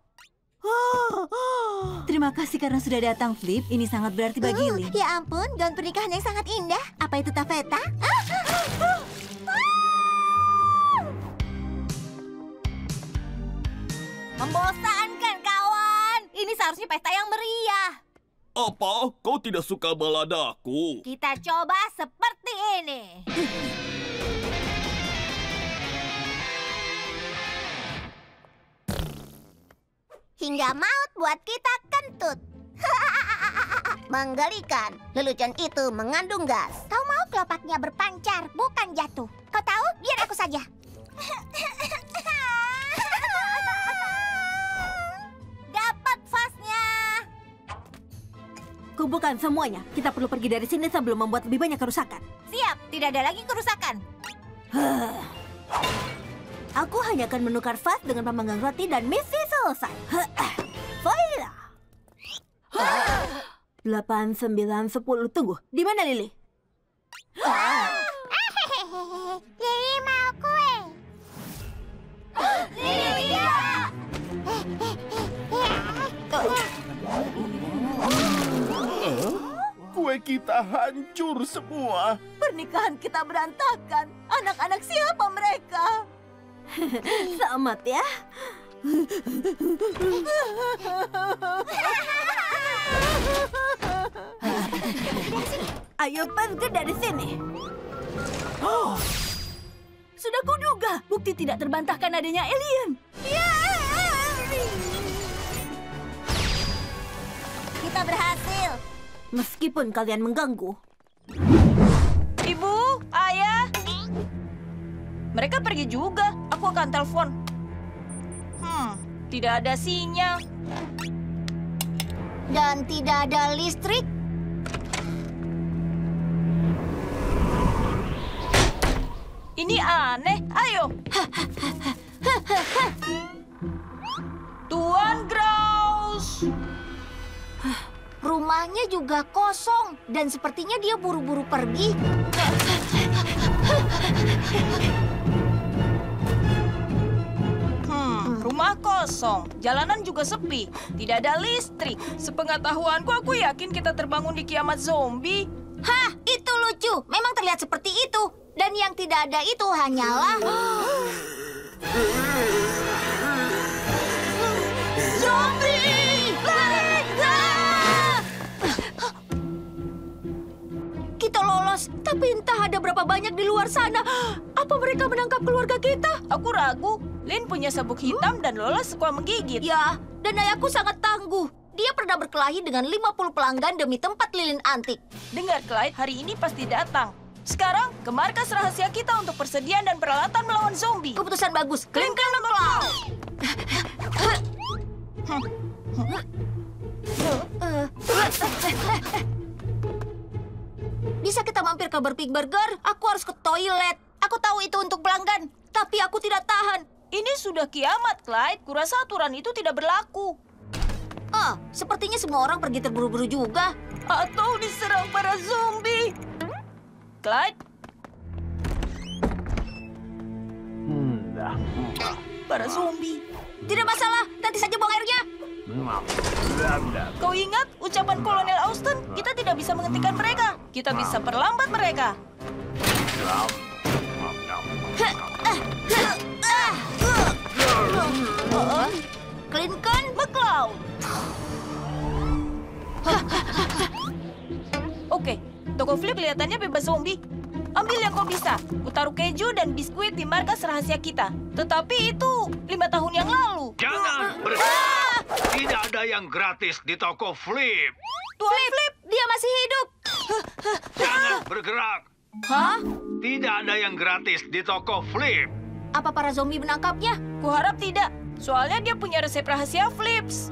Terima kasih karena sudah datang, Flip. Ini sangat berarti bagi Lin. Ya ampun, gaun pernikahan yang sangat indah. Apa itu tafeta? Membosankan, kawan. Ini seharusnya pesta yang meriah. Apa? Kau tidak suka baladaku? Kita coba seperti ini. Hingga maut buat kita kentut. Menggelikan. Lelucon itu mengandung gas. Kau mau kelopaknya berpancar, bukan jatuh. Kau tahu? Biar aku saja. Dapat vasnya. Kumpulkan semuanya. Kita perlu pergi dari sini sebelum membuat lebih banyak kerusakan. Siap, tidak ada lagi kerusakan. Aku hanya akan menukar vas dengan pemanggang roti dan misi selesai. Voila. 8, 9, 10. Tunggu, di mana Lily? Lily mau kue. Lilia! Kue kita hancur semua. Pernikahan kita berantakan. Anak-anak siapa mereka? Selamat ya. Ayo pergi dari sini. Sudah kuduga, bukti tidak terbantahkan adanya alien. Kita berhasil. Meskipun kalian mengganggu. Ibu, ayah. Mereka pergi juga. Aku akan telepon. Tidak ada sinyal. Dan tidak ada listrik. Ini aneh. Ayo. Tuan Graus. Rumahnya juga kosong. Dan sepertinya dia buru-buru pergi. Rumah kosong, jalanan juga sepi, tidak ada listrik. Sepengetahuanku, aku yakin kita terbangun di kiamat zombie. Hah, itu lucu. Memang terlihat seperti itu. Dan yang tidak ada itu hanyalah... zombie! Lari! berapa banyak di luar sana. Apa mereka menangkap keluarga kita? Aku ragu. Lin punya sabuk hitam dan Lola suka menggigit. Ya, dan ayahku sangat tangguh. Dia pernah berkelahi dengan 50 pelanggan demi tempat lilin antik. Dengar, Clyde, hari ini pasti datang. Sekarang, ke markas rahasia kita untuk persediaan dan peralatan melawan zombie. Keputusan bagus. Clean Cloud! Bisa kita mampir ke Burpig Burger? Aku harus ke toilet. Aku tahu itu untuk pelanggan, tapi aku tidak tahan. Ini sudah kiamat, Clyde. Kurasa aturan itu tidak berlaku. Sepertinya semua orang pergi terburu-buru juga. Atau diserang para zombie. Clyde? Para zombie. Tidak masalah, nanti saja buang airnya. Kau ingat ucapan Kolonel Austin? Kita tidak bisa menghentikan mereka. Kita bisa perlambat mereka. Clean McCloud. Oke, toko Flip kelihatannya bebas zombie. Ambil yang kau bisa. Utaruh keju dan biskuit di markas rahasia kita. Tetapi itu 5 tahun yang lalu. Jangan bergerak. Tidak ada yang gratis di toko Flip. Tuan Flip, dia masih hidup. Jangan bergerak. Hah? Tidak ada yang gratis di toko Flip. Apa para zombie menangkapnya? Kuharap tidak. Soalnya dia punya resep rahasia Flips.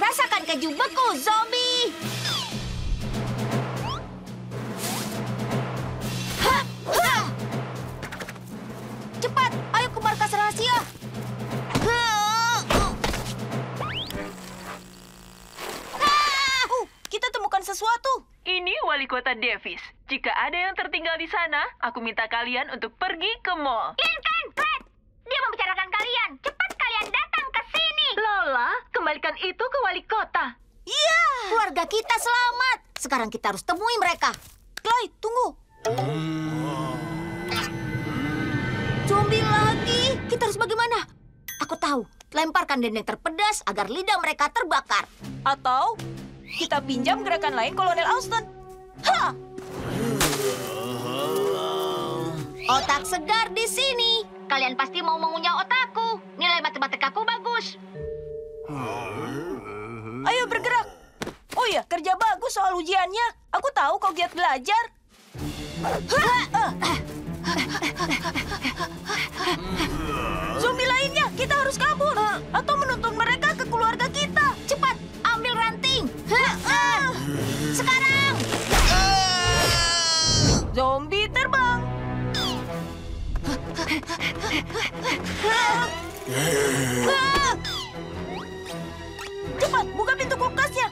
Rasakan keju beku, zombie! Cepat, ayo ke markas rahasia! Kita temukan sesuatu. Ini wali kota Davis. Jika ada yang tertinggal di sana, aku minta kalian untuk pergi ke mall. Lincoln, Fred! Dia membicarakan kalian. Cepat kalian datang ke sini. Lola, kembalikan itu ke wali kota. Iya! Keluarga kita selamat. Sekarang kita harus temui mereka. Clyde, tunggu. Zombie lagi. Kita harus bagaimana? Aku tahu. Lemparkan dendeng terpedas agar lidah mereka terbakar. Atau kita pinjam gerakan lain Kolonel Austin. Ha! Otak segar di sini. Kalian pasti mau mengunyah otakku. Nilai matematikaku bagus. Ayo bergerak. Oh iya, kerja bagus soal ujiannya. Aku tahu kau giat belajar. Zombie lainnya, kita harus kabur. Atau menuntun mereka ke keluarga kita. Cepat, ambil ranting. Sekarang. Zombie terbang. Cepat, buka pintu kulkasnya.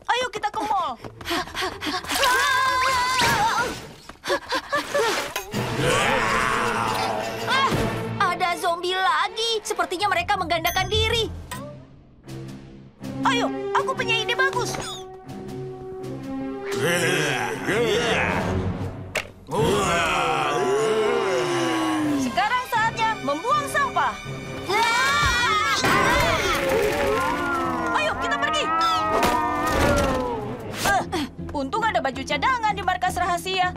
Ayo kita ke mall. Ada zombie lagi. Sepertinya mereka menggandakan diri. Ayo, aku punya ide bagus. Sekarang saatnya membuang sampah. Ayo, kita pergi. Untung ada baju cadangan di markas rahasia.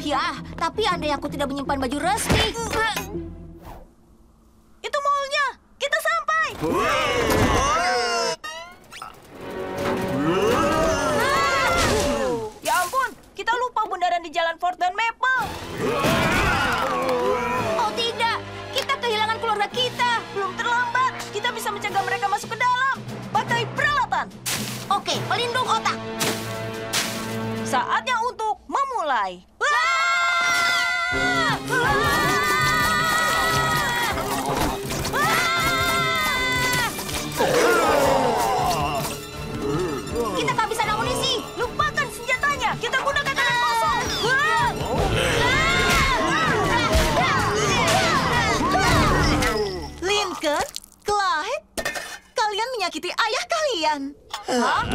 Ya, tapi andai aku tidak menyimpan baju resmi. Itu mallnya. Kita sampai. Ya ampun, kita lupa bundaran di Jalan Fort dan Maple. Oh tidak, kita kehilangan keluarga kita. Belum terlambat. Kita bisa mencegah mereka masuk ke dalam. Pakai peralatan. Oke, pelindung otak. Saatnya untuk memulai. Kita kehabisan amunisi. Lupakan senjatanya. Kita gunakan tangan kosong. Lincoln, Clyde, kalian menyakiti ayah kalian. Hah?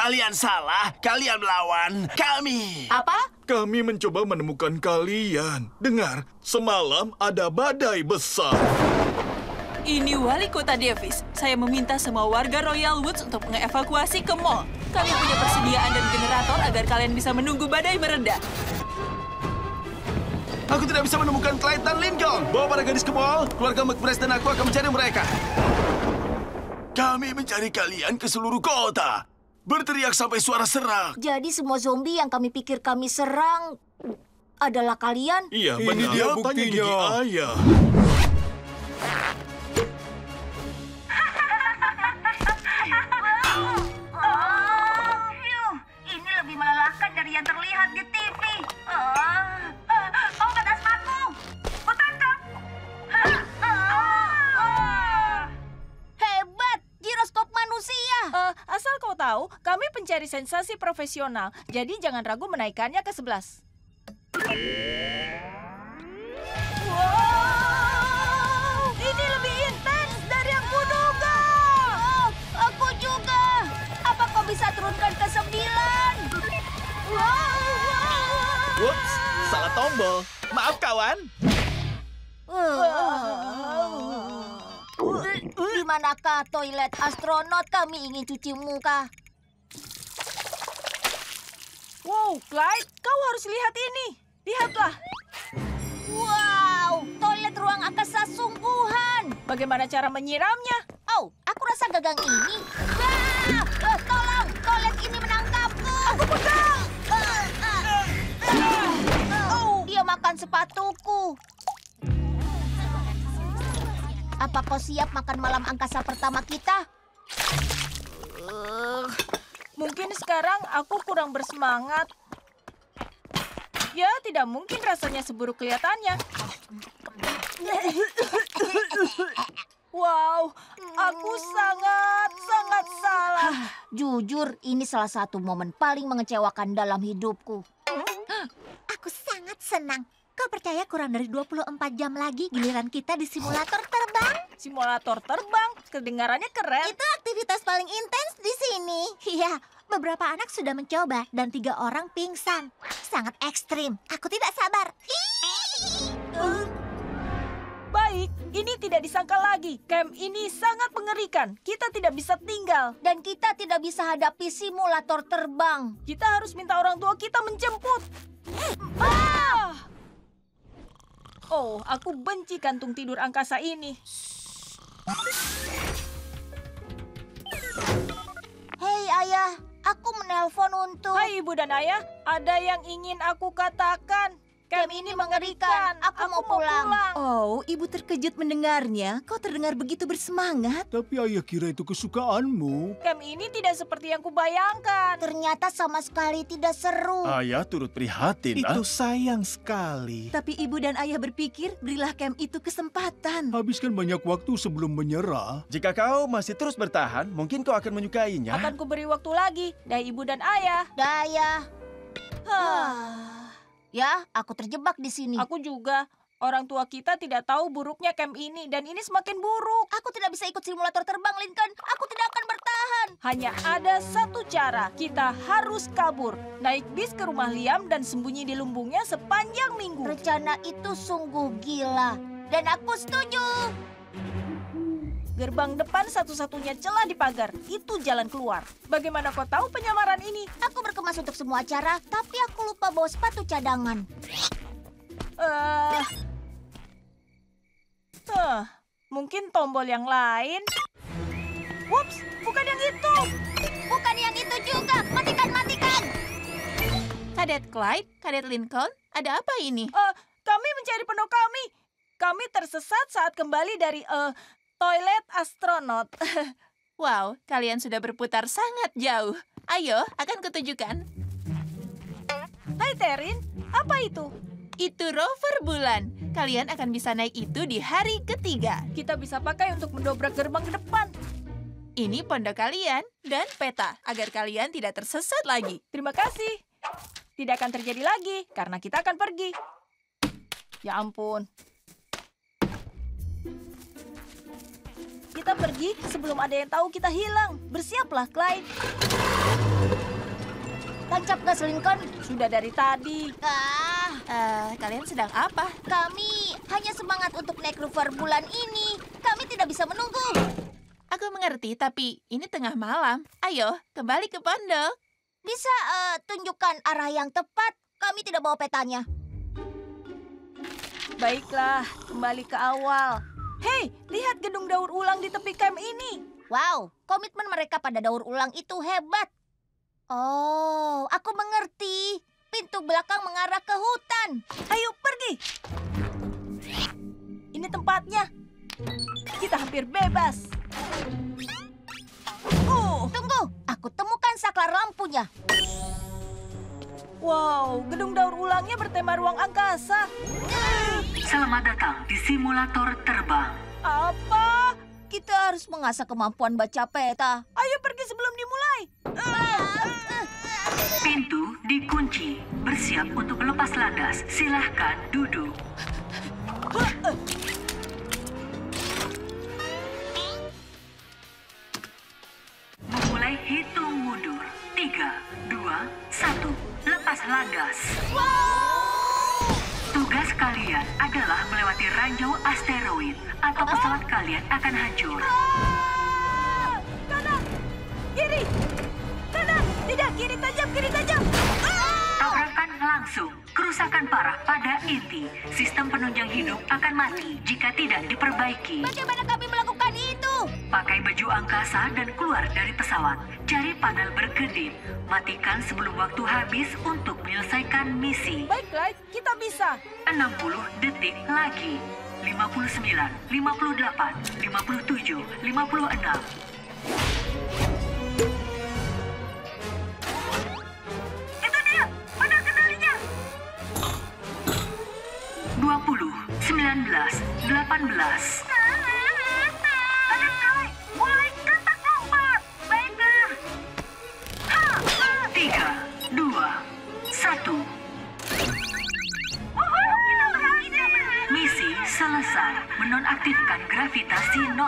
Kalian salah. Kalian melawan kami. Apa? Kami mencoba menemukan kalian. Dengar, semalam ada badai besar. Ini wali kota Davis. Saya meminta semua warga Royal Woods untuk mengevakuasi ke mall. Kami punya persediaan dan generator agar kalian bisa menunggu badai mereda. Aku tidak bisa menemukan Clyde dan Lincoln. Bawa para gadis ke mall. Keluarga McBride dan aku akan mencari mereka. Kami mencari kalian ke seluruh kota. Berteriak sampai suara serak. Jadi semua zombie yang kami pikir kami serang adalah kalian? Iya, Ini benar. dia Tanya buktinya. gigi ayah. Ini lebih melelahkan dari yang terlihat di TV. Obat asmaku, ketangkap. Hebat, giroskop manusia. Asal kau tahu, kami pencari sensasi profesional. Jadi jangan ragu menaikkannya ke 11. Wow, ini lebih intens dari yang kuduga. Aku juga. Apa kau bisa turunkan ke 9? Whoops, salah tombol. Maaf kawan. Di manakah toilet astronot? Kami ingin cuci muka. Wow, Clyde, kau harus lihat ini. Lihatlah. Wow, toilet ruang angkasa sungguhan. Bagaimana cara menyiramnya? Oh, aku rasa gagang ini. Tolong, toilet ini menangkapku. Aku pegang. Dia makan sepatuku. Apa kau siap makan malam angkasa pertama kita? Mungkin sekarang aku kurang bersemangat. Ya, tidak mungkin rasanya seburuk kelihatannya. Wow, aku sangat salah. Jujur, ini salah satu momen paling mengecewakan dalam hidupku. Aku sangat senang. Kau percaya kurang dari 24 jam lagi giliran kita di simulator terbang? Simulator terbang? Kedengarannya keren. Itu aktivitas paling intens di sini. Iya, beberapa anak sudah mencoba dan 3 orang pingsan. Sangat ekstrim. Aku tidak sabar. Baik, ini tidak disangka lagi. Camp ini sangat mengerikan. Kita tidak bisa tinggal. Dan kita tidak bisa hadapi simulator terbang. Kita harus minta orang tua kita menjemput. Oh, aku benci kantung tidur angkasa ini. Hei ayah, aku menelpon untuk... Hai ibu dan ayah, ada yang ingin aku katakan. Camp ini mengerikan. Aku mau pulang. Oh, ibu terkejut mendengarnya. Kau terdengar begitu bersemangat. Tapi ayah kira itu kesukaanmu. Camp ini tidak seperti yang kubayangkan. Ternyata sama sekali tidak seru. Ayah turut prihatin. Itu sayang sekali. Tapi ibu dan ayah berpikir, berilah camp itu kesempatan. Habiskan banyak waktu sebelum menyerah. Jika kau masih terus bertahan, mungkin kau akan menyukainya. Akan kuberi waktu lagi dari ibu dan ayah. Daya. Ya, aku terjebak di sini. Aku juga. Orang tua kita tidak tahu buruknya camp ini dan ini semakin buruk. Aku tidak bisa ikut simulator terbang, Lincoln. Aku tidak akan bertahan. Hanya ada satu cara. Kita harus kabur. Naik bis ke rumah Liam dan sembunyi di lumbungnya sepanjang minggu. Rencana itu sungguh gila. Dan aku setuju. Gerbang depan satu-satunya celah di pagar. Itu jalan keluar. Bagaimana kau tahu penyamaran ini? Aku berkemas untuk semua acara, tapi aku lupa bawa sepatu cadangan. Mungkin tombol yang lain. Whoops, bukan yang itu. Bukan yang itu juga. Matikan, matikan. Kadet Clyde, Kadet Lincoln, ada apa ini? Kami mencari penuh kami. Kami tersesat saat kembali dari toilet astronot. Wow, kalian sudah berputar sangat jauh. Ayo, akan kutunjukkan. Hai Terin, apa itu? Itu rover bulan. Kalian akan bisa naik itu di hari ketiga. Kita bisa pakai untuk mendobrak gerbang ke depan. Ini pondok kalian dan peta agar kalian tidak tersesat lagi. Terima kasih. Tidak akan terjadi lagi karena kita akan pergi. Ya ampun. kita pergi sebelum ada yang tahu kita hilang. Bersiaplah, Clyde. Tancap gas, Lincoln. Sudah dari tadi. Kalian sedang apa? Kami hanya semangat untuk naik rover bulan ini. Kami tidak bisa menunggu. Aku mengerti, tapi ini tengah malam. Ayo, kembali ke pondok. Bisa tunjukkan arah yang tepat? Kami tidak bawa petanya. Baiklah, kembali ke awal. Hei, lihat gedung daur ulang di tepi camp ini. Wow, komitmen mereka pada daur ulang itu hebat. Oh, aku mengerti. Pintu belakang mengarah ke hutan. Ayo, pergi. Ini tempatnya. Kita hampir bebas. Tunggu, aku temukan saklar lampunya. Wow, gedung daur ulangnya bertema ruang angkasa. Selamat datang di simulator terbang. Apa? Kita harus mengasah kemampuan baca peta. Ayo pergi sebelum dimulai. Pintu dikunci. Bersiap untuk lepas landas. Silahkan duduk. Memulai hitung mundur. 3, 2, 1. Lepas landas. Tugas kalian adalah melewati ranjau asteroid atau pesawat kalian akan hancur. Kanan, kiri, kanan, tidak, kiri tajam, kiri tajam. Tabrakan langsung, kerusakan parah pada inti. Sistem penunjang hidup akan mati jika tidak diperbaiki. Bagaimana kami melakukan itu? Pakai baju angkasa dan keluar dari pesawat. Cari panel berkedip. Matikan sebelum waktu habis untuk menyelesaikan misi. Baik, Clyde, kita bisa. 60 detik lagi. 59, 58, 57, 56. Itu dia! Panel kendalinya! 20, 19, 18. Ada Clyde! Mulai ketak lompat! Baiklah! 3, 2, 1. Kita berhasil! Misi selesai. Menonaktifkan gravitasi 0.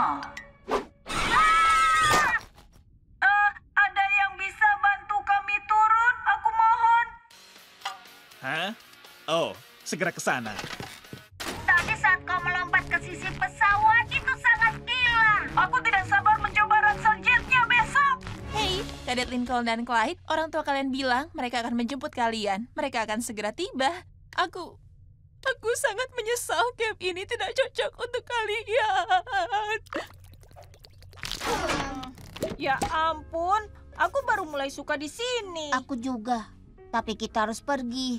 Ada yang bisa bantu kami turun? Aku mohon. Hah? Oh, segera ke sana. Tadi saat kau melompat ke sisi pesawat, itu sangat gila. Aku tidak sabar mencoba ransel jetnya besok. Hei, Kadet Lincoln dan Clyde, orang tua kalian bilang mereka akan menjemput kalian. Mereka akan segera tiba. Aku sangat menyesal camp ini tidak cocok untuk kalian. Ya ampun, aku baru mulai suka di sini. Aku juga, tapi kita harus pergi.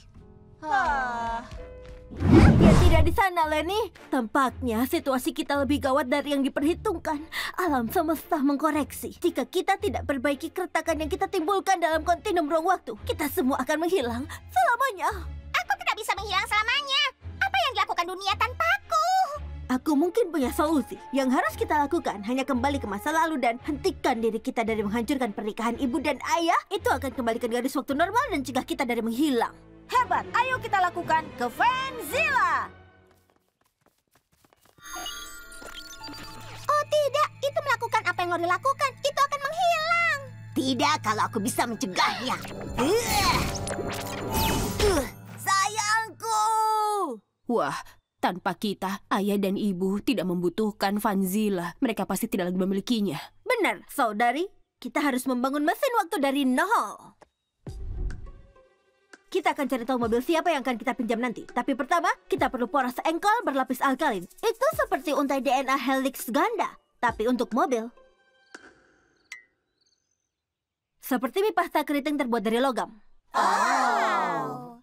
Dia tidak di sana, Lenny. Tampaknya situasi kita lebih gawat dari yang diperhitungkan. Alam semesta mengkoreksi. Jika kita tidak perbaiki keretakan yang kita timbulkan dalam kontinum ruang waktu, kita semua akan menghilang selamanya. Aku tidak bisa menghilang selamanya. Apa yang dilakukan dunia tanpaku? Aku mungkin punya solusi. Yang harus kita lakukan hanya kembali ke masa lalu dan hentikan diri kita dari menghancurkan pernikahan ibu dan ayah. Itu akan kembalikan garis waktu normal dan cegah kita dari menghilang. Hebat, ayo kita lakukan ke Vanzilla. Oh tidak, itu melakukan apa yang Lori lakukan. Itu akan menghilang. Tidak kalau aku bisa mencegahnya. Sayangku! Wah, tanpa kita, ayah dan ibu tidak membutuhkan Vanzilla. Mereka pasti tidak lagi memilikinya. Benar, saudari. Kita harus membangun mesin waktu dari nol. Kita akan cari tahu mobil siapa yang akan kita pinjam nanti. Tapi pertama, kita perlu poros engkol berlapis alkalin. Itu seperti untai DNA helix ganda. Tapi untuk mobil, seperti pasta keriting terbuat dari logam. Oh.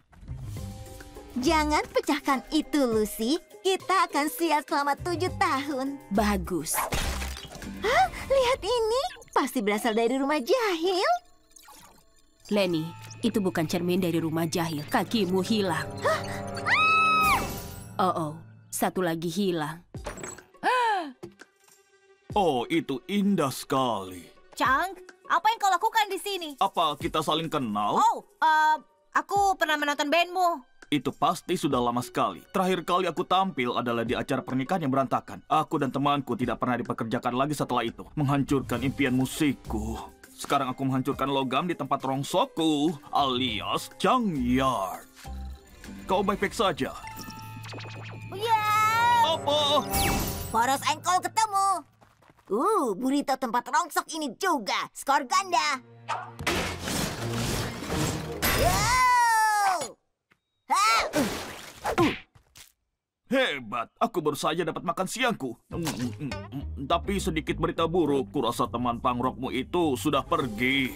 Jangan pecahkan itu, Lucy. Kita akan sial selama 7 tahun. Bagus. Hah? Lihat ini. Pasti berasal dari rumah jahil. Lenny, itu bukan cermin dari rumah jahil. Kakimu hilang. Oh, satu lagi hilang. Oh, itu indah sekali. Chang, apa yang kau lakukan di sini? Apa kita saling kenal? Oh, aku pernah menonton bandmu. Itu pasti sudah lama sekali. Terakhir kali aku tampil adalah di acara pernikahan yang berantakan. Aku dan temanku tidak pernah dipekerjakan lagi setelah itu. Menghancurkan impian musikku. Sekarang aku menghancurkan logam di tempat rongsokku, alias Changyard. Kau baik-baik saja? Apa? Poros engkol ketemu. Burrito tempat rongsok ini juga. Skor ganda. Hebat, aku baru saja dapat makan siangku. Tapi sedikit berita buruk, kurasa teman pangrokmu itu sudah pergi.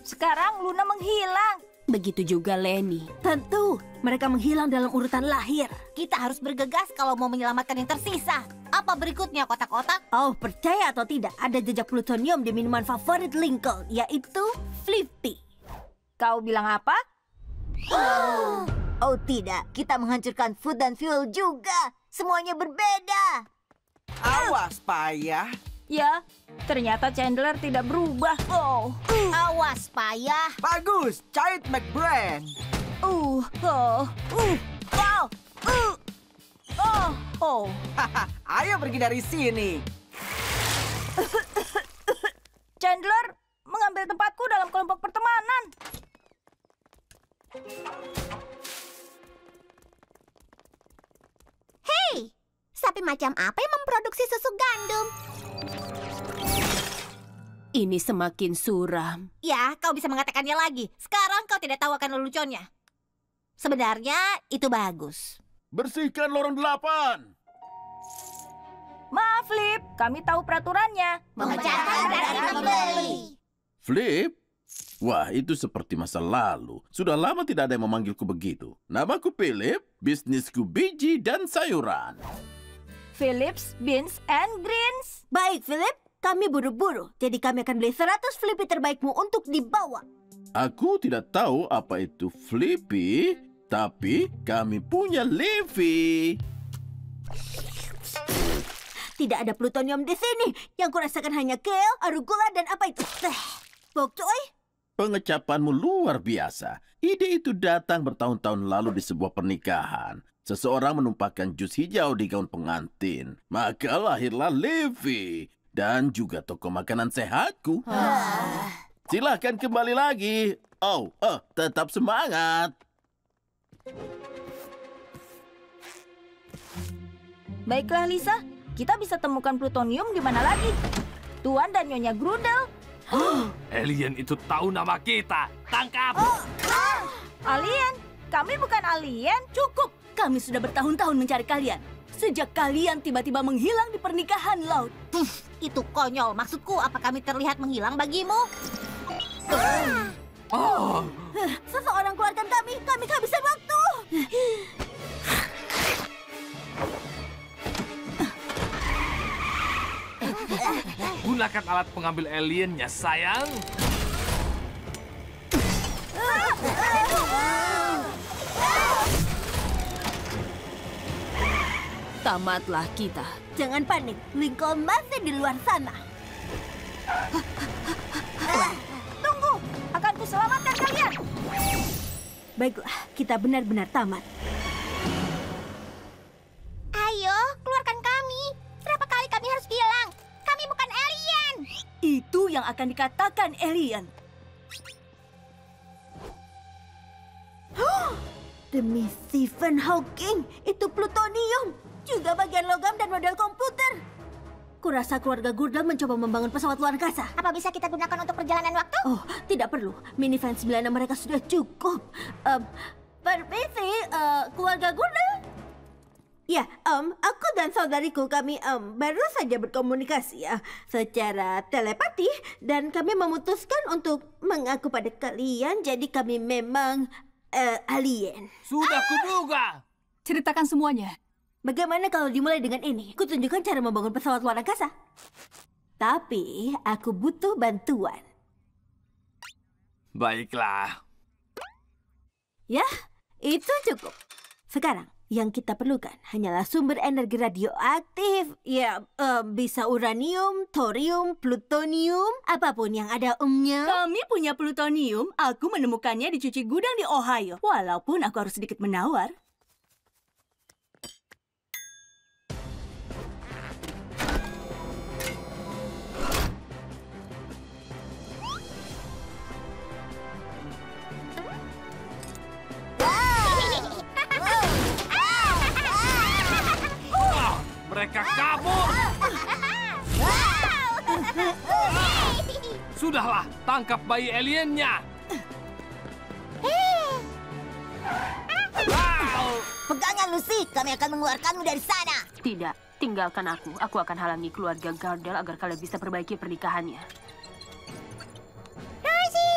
Sekarang Luna menghilang. Begitu juga Lenny. Tentu, mereka menghilang dalam urutan lahir. Kita harus bergegas kalau mau menyelamatkan yang tersisa. Apa berikutnya, kotak-kotak? Oh, percaya atau tidak, ada jejak plutonium di minuman favorit Lincoln, yaitu Flippy. Kau bilang apa? Oh tidak, kita menghancurkan food dan fuel juga. Semuanya berbeda. Awas, payah. Ya, ternyata Chandler tidak berubah. Awas, payah. Bagus, Cait McBrain. Ayo pergi dari sini. Chandler mengambil tempatku dalam kelompok pertemanan. Hei, sapi macam apa yang memproduksi susu gandum? Ini semakin suram. Ya, kau bisa mengatakannya lagi. Sekarang kau tidak tahu akan leluconnya. Sebenarnya itu bagus. Bersihkan lorong 8. Maaf, Flip. Kami tahu peraturannya. Memecahkan berarti membeli. Flip? Wah, itu seperti masa lalu. Sudah lama tidak ada yang memanggilku begitu. Namaku Philip, bisnisku biji dan sayuran. Phillips, Beans, and Greens. Baik, Philip. Kami buru-buru, jadi kami akan beli 100 Flippy terbaikmu untuk dibawa. Aku tidak tahu apa itu Flippy, tapi kami punya Livy. Tidak ada plutonium di sini. Yang kurasakan hanya kale, arugula, dan apa itu? Bok Choy? Pengecapanmu luar biasa. Ide itu datang bertahun-tahun lalu di sebuah pernikahan. Seseorang menumpahkan jus hijau di gaun pengantin. Maka lahirlah Livy. Dan juga toko makanan sehatku. Silahkan kembali lagi. Tetap semangat. Baiklah, Lisa. Kita bisa temukan plutonium di mana lagi? Tuan dan Nyonya Grudel. Alien itu tahu nama kita. Tangkap! Alien? Kami bukan alien. Cukup. Kami sudah bertahun-tahun mencari kalian. Sejak kalian tiba-tiba menghilang di pernikahan laut. Itu konyol. Maksudku, apa kami terlihat menghilang bagimu? Seseorang keluarkan kami. Kami kehabisan waktu. Gunakan alat pengambil aliennya, sayang. Tamatlah kita. Jangan panik, Lincoln masih di luar sana. Tunggu, akan kuselamatkan kalian. Baiklah, kita benar-benar tamat. Ayo, keluarkan kami. Berapa kali kami harus bilang? Kami bukan alien. Itu yang akan dikatakan alien. Demi Stephen Hawking, itu plutonium. Juga bagian logam dan model komputer. Kurasa keluarga Gurdel mencoba membangun pesawat luar angkasa. Apa bisa kita gunakan untuk perjalanan waktu? Oh, tidak perlu. Minivan 9 mereka sudah cukup. Permisi, keluarga Gurdel? Ya, aku dan saudariku kami baru saja berkomunikasi ya secara telepati dan kami memutuskan untuk mengaku pada kalian jadi kami memang alien. Sudah kuduga. Ceritakan semuanya. Bagaimana kalau dimulai dengan ini? Kutunjukkan cara membangun pesawat luar angkasa. Tapi aku butuh bantuan. Baiklah. Ya, itu cukup. Sekarang, Yang kita perlukan hanyalah sumber energi radioaktif. Ya, bisa uranium, thorium, plutonium, apapun yang ada umnya. Kami punya plutonium. Aku menemukannya di cuci gudang di Ohio. Walaupun aku harus sedikit menawar. Mereka kabur. Sudahlah, tangkap bayi aliennya. Pegangan, Lucy. Kami akan mengeluarkanmu dari sana. Tidak, tinggalkan aku. Aku akan halangi keluarga Gardel agar kalian bisa perbaiki pernikahannya. Lucy!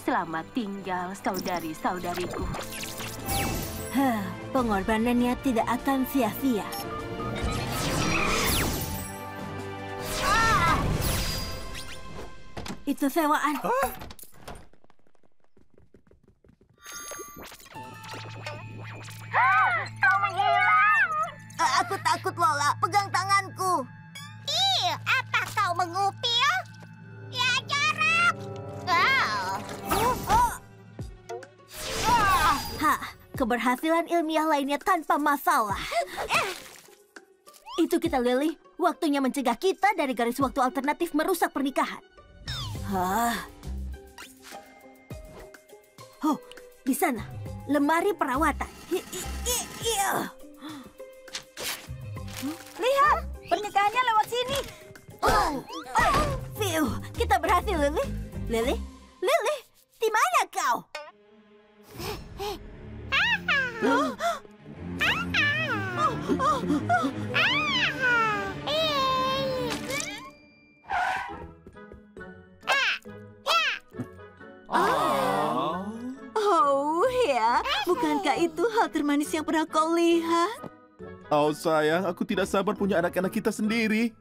Selamat tinggal, saudari-saudariku. Pengorbanannya tidak akan sia-sia. Itu sewaan. Kau menghilang. Aku takut, Lola. Pegang tanganku. Apa kau mengupil? Ya, jarak. Keberhasilan ilmiah lainnya tanpa masalah. Itu kita, Lily. Waktunya mencegah kita dari garis waktu alternatif merusak pernikahan. Oh, di sana. Lemari perawatan. Lihat, pernikahannya lewat sini. Phew, kita berhasil, Lily. Lily, di mana kau? Oh ya, bukankah itu hal termanis yang pernah kau lihat? Oh sayang, aku tidak sabar punya anak-anak kita sendiri.